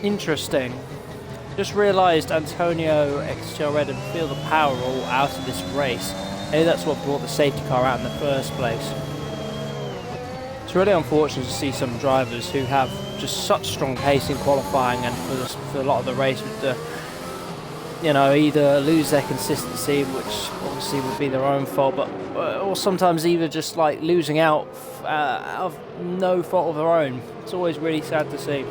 A: Interesting. Just realised Antonio XTR didn't feel the power all out of this race. Maybe that's what brought the safety car out in the first place. It's really unfortunate to see some drivers who have just such strong pace in qualifying and for a lot of the race with the, you know, either lose their consistency, which obviously would be their own fault, but or sometimes either just like losing out of no fault of their own. It's always really sad to see.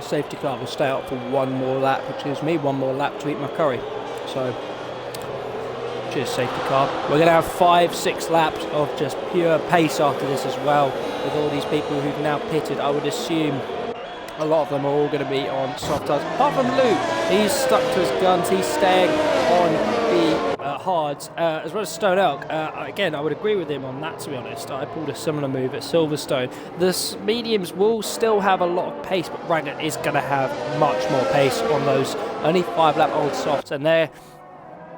A: Safety car will stay up for one more lap, which gives me one more lap to eat my curry. So, cheers safety car. We're going to have 5-6 laps of just pure pace after this as well, with all these people who've now pitted. I would assume a lot of them are all going to be on soft tyres. Apart from Luke, he's stuck to his guns, he's staying on the hards, as well as Stone Elk. Again, I would agree with him on that, to be honest. I pulled a similar move at Silverstone. The mediums will still have a lot of pace, but Ragnar is going to have much more pace on those only 5-lap old softs, and they're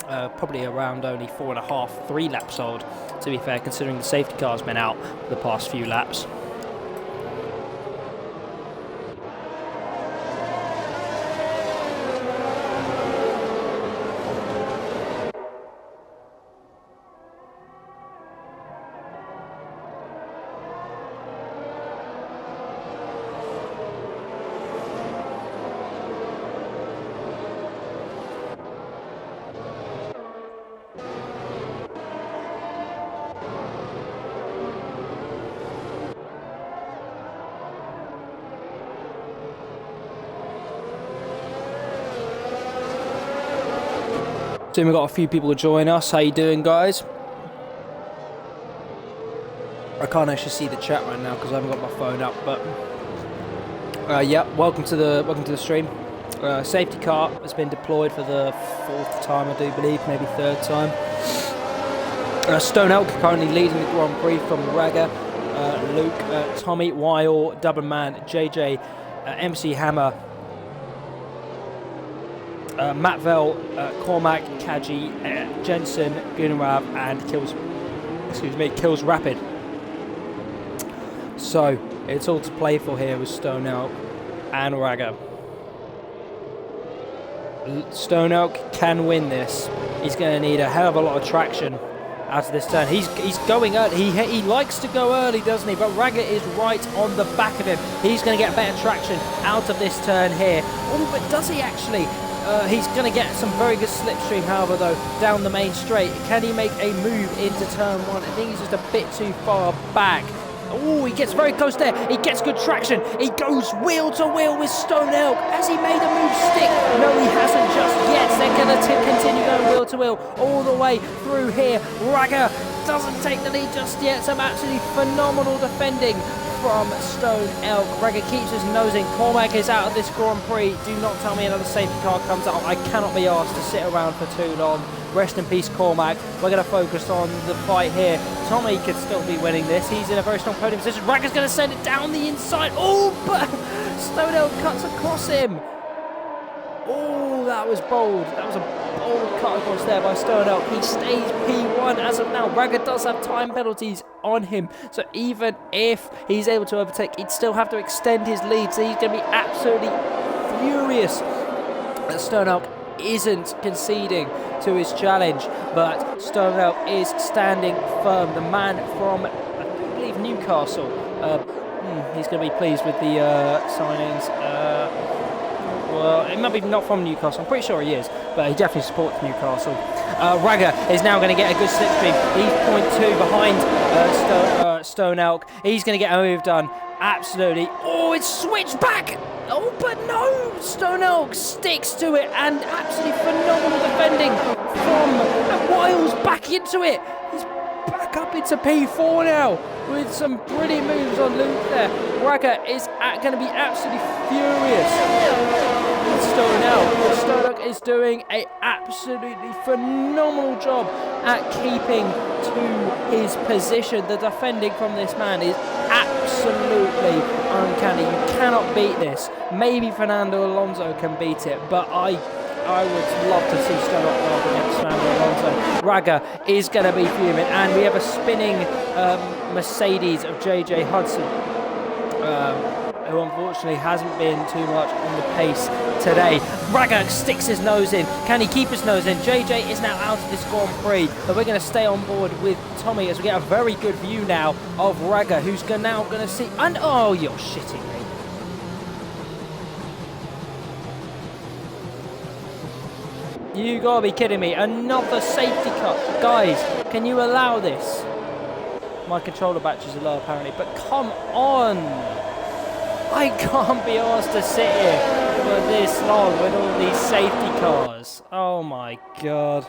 A: probably around only 4.5, 3 laps old, to be fair, considering the safety car's been out for the past few laps. So we've got a few people to join us. How you doing, guys? I can't actually see the chat right now because I haven't got my phone up, but yeah, welcome to the stream. Safety car has been deployed for the 4th time, I do believe, maybe 3rd time. Stone Elk currently leading the Grand Prix from Raga, Luke, Tommy, Weil, Dublin JJ, MC Hammer, Matt Vell, Cormac, Kaji, Jensen, Gunarav, and Kills Rapid. So it's all to play for here with Stone Elk and Raga. Stone Elk can win this. He's going to need a hell of a lot of traction out of this turn. He's going early. He likes to go early, doesn't he? But Raga is right on the back of him. He's going to get better traction out of this turn here. Oh, but does he actually? He's going to get some very good slipstream, however, though, down the main straight. Can he make a move into turn 1? I think he's just a bit too far back. Oh, he gets very close there. He gets good traction. He goes wheel to wheel with Stone Elk. Has he made a move stick? No, he hasn't just yet. They're going to continue going wheel to wheel all the way through here. Raga doesn't take the lead just yet. Some absolutely phenomenal defending from Stone Elk. Raga keeps his nosing. Cormac is out of this Grand Prix. Do not tell me another safety car comes out. I cannot be asked to sit around for too long. Rest in peace, Cormac. We're going to focus on the fight here. Tommy could still be winning this. He's in a very strong podium position. Raga's going to send it down the inside. Oh, but Stone Elk cuts across him. Oh, that was bold. That was a bold cut across there by Stone Elk. He stays P1 as of now. Raga does have time penalties on him, so even if he's able to overtake, he'd still have to extend his lead. So he's going to be absolutely furious that Stone Elk isn't conceding to his challenge, but Stone Elk is standing firm. The man from, I believe, Newcastle. He's going to be pleased with the signings. Well, he might be not from Newcastle. I'm pretty sure he is, but he definitely supports Newcastle. Raga is now going to get a good slipstream. He's 0.2 behind Stone Elk. He's going to get a move done. Absolutely. Oh, it's switched back. Oh, but no. Stone Elk sticks to it, and absolutely phenomenal defending from Wiles back into it. He's back up into P4 now with some brilliant moves on Luke there. Raga is going to be absolutely furious. Stone Elk is doing an absolutely phenomenal job at keeping to his position. The defending from this man is absolutely uncanny. You cannot beat this. Maybe Fernando Alonso can beat it, but I would love to see Stone Elk against Fernando Alonso. Raga is going to be fuming, and we have a spinning Mercedes of JJ Hudson, who unfortunately hasn't been too much on the pace today. Raga sticks his nose in. Can he keep his nose in? JJ is now out of this Grand Prix, but we're going to stay on board with Tommy as we get a very good view now of Raga, who's now going to see... And oh, you're shitting me. You gotta be kidding me. Another safety car. Guys, can you allow this? My controller batteries are low apparently, but come on. I can't be asked to sit here for this long with all these safety cars. Oh my god.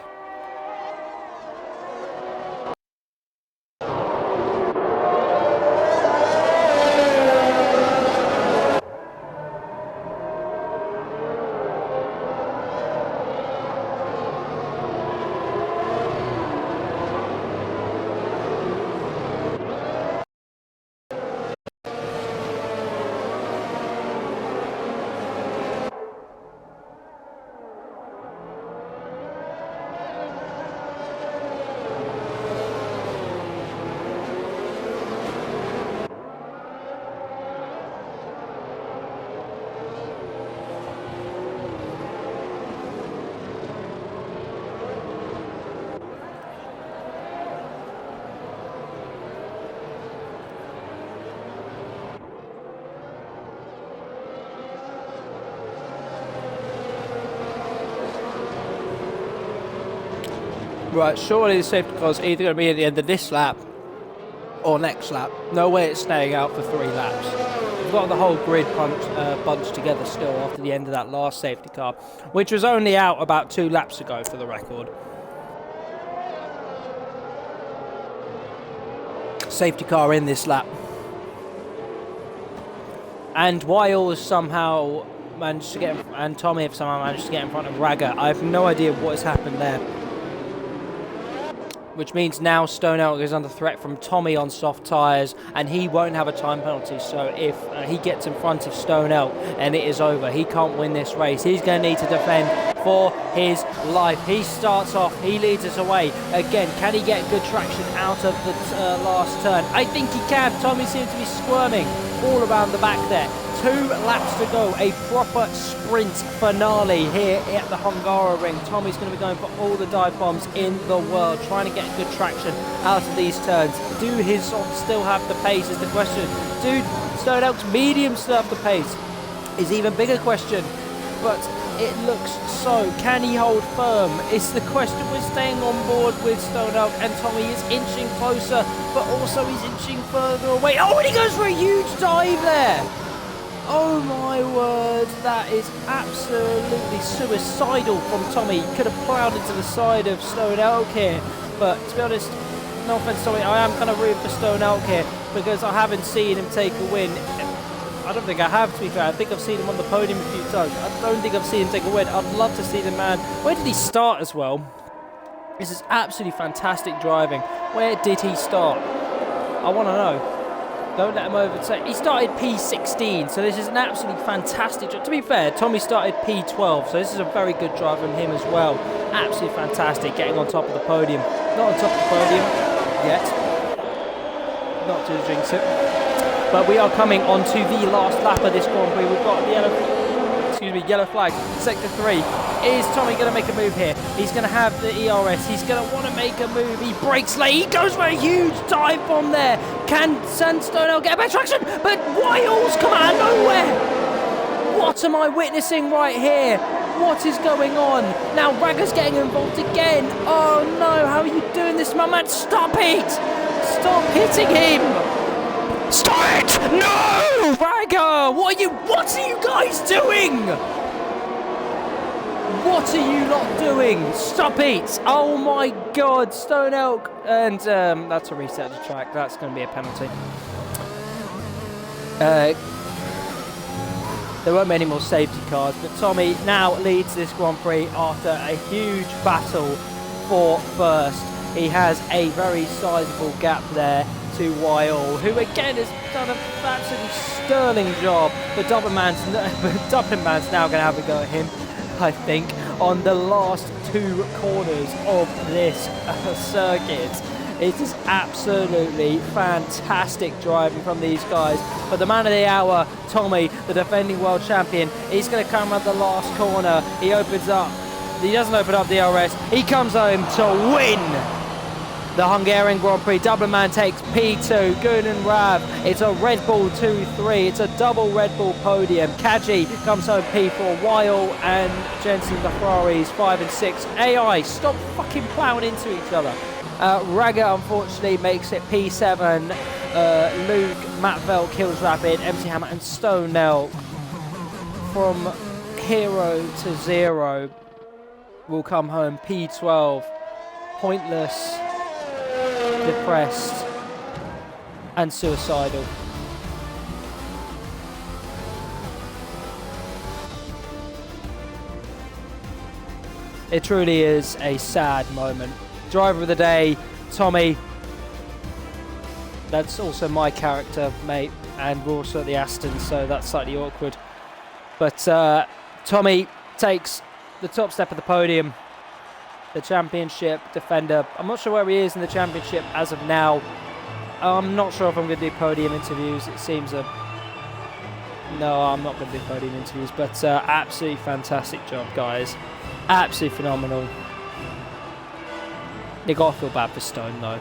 A: Right, surely the safety car is either going to be at the end of this lap or next lap. No way it's staying out for 3 laps. We've got the whole grid bunched together still after the end of that last safety car, which was only out about 2 laps ago for the record. Safety car in this lap. And Wiles somehow managed to get, and Tommy have somehow managed to get in front of Raga. I have no idea what has happened there. Which means now Stone Elk is under threat from Tommy on soft tyres, and he won't have a time penalty. So if he gets in front of Stone Elk and it is over, he can't win this race. He's going to need to defend for his life. He starts off, he leads us away. Again, can he get good traction out of the last turn? I think he can. Tommy seems to be squirming all around the back there. 2 laps to go, a proper sprint finale here at the Hungaroring. Tommy's going to be going for all the dive bombs in the world, trying to get good traction out of these turns. Do his softs still have the pace is the question. Do Stone Elk's mediums still have the pace is the even bigger question. But it looks so. Can he hold firm? It's the question. We're staying on board with Stone Elk, and Tommy is inching closer, but also he's inching further away. Oh, and he goes for a huge dive there. Oh my word, that is absolutely suicidal from Tommy. He could have ploughed into the side of Stone Elk here, but to be honest, no offense Tommy, I am kind of rooting for Stone Elk here because I haven't seen him take a win. I don't think I have, to be fair. I think I've seen him on the podium a few times. I don't think I've seen him take a win. I'd love to see the man. Where did he start as well? This is absolutely fantastic driving. Where did he start? I want to know. Don't let him overtake. He started P16, so this is an absolutely fantastic drive. To be fair, Tommy started P12, so this is a very good drive from him as well. Absolutely fantastic, getting on top of the podium. Not on top of the podium yet. Not to jinx it. But we are coming on to the last lap of this Grand Prix. We've got the yellow flag. Sector 3. Is Tommy going to make a move here? He's going to have the ERS. He's going to want to make a move. He breaks late. He goes for a huge dive bomb there. Can Stone Elk get a better traction? But Wiles come out of nowhere. What am I witnessing right here? What is going on? Now Ragga's getting involved again. Oh no, how are you doing this, my man? Stop it! Stop hitting him! Stop it! No! Ragga! What are you guys doing? What are you lot doing? Stop it! Oh my god, Stone Elk. And that's a reset of the track. That's going to be a penalty. There weren't many more safety cars, but Tommy now leads this Grand Prix after a huge battle for first. He has a very sizable gap there to Weil, who again has done an absolutely sterling job. But Dublin Man's now going to have a go at him, I think, on the last two corners of this circuit. It is absolutely fantastic driving from these guys. But the man of the hour, Tommy, the defending world champion, he's going to come around the last corner. He opens up. He doesn't open up the RS. He comes home to win the Hungarian Grand Prix. Dublin Man takes P2. Gunnar Rav. It's a Red Bull 2-3. It's a double Red Bull podium. Kaji comes home P4. Weil and Jensen, the Ferraris, 5 and 6. AI, stop fucking ploughing into each other. Ragga unfortunately makes it P7. Luke, Matt Vell, Kills Rapid, MC Hammer and Stone Elk from hero to zero will come home P12. Pointless, depressed and suicidal. It truly is a sad moment. Driver of the day, Tommy. That's also my character, mate, and we're also at the Aston, so that's slightly awkward. But Tommy takes the top step of the podium. The championship defender. I'm not sure where he is in the championship as of now. I'm not sure if I'm going to do podium interviews. It seems no, I'm not going to do podium interviews, but absolutely fantastic job, guys. Absolutely phenomenal. You gotta feel bad for Stone though.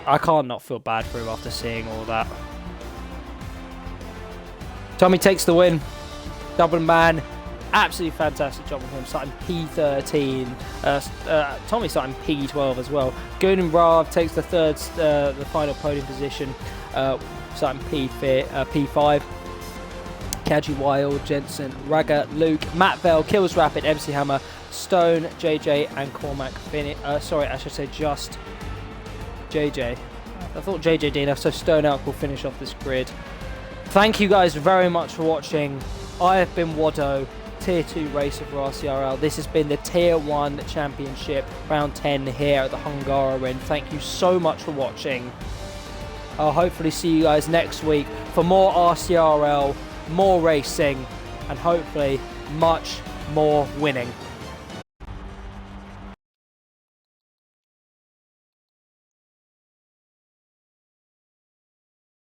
A: I can't not feel bad for him after seeing all that. Tommy takes the win. Dublin Man, absolutely fantastic job with him. Starting P13. Tommy starting P12 as well. Gunnar Rav takes the final podium position. Starting P5. Kaji, Weil, Jensen, Ragga, Luke, Matt Vell, Kills Rapid, MC Hammer, Stone, JJ and Cormac sorry, I should say just JJ. I thought JJ did, so Stone Elk will finish off this grid. Thank you guys very much for watching. I have been Wado, Tier 2 racer for RCRL. This has been the Tier 1 Championship, round 10 here at the Hungarian. Thank you so much for watching. I'll hopefully see you guys next week for more RCRL, more racing, and hopefully much more winning.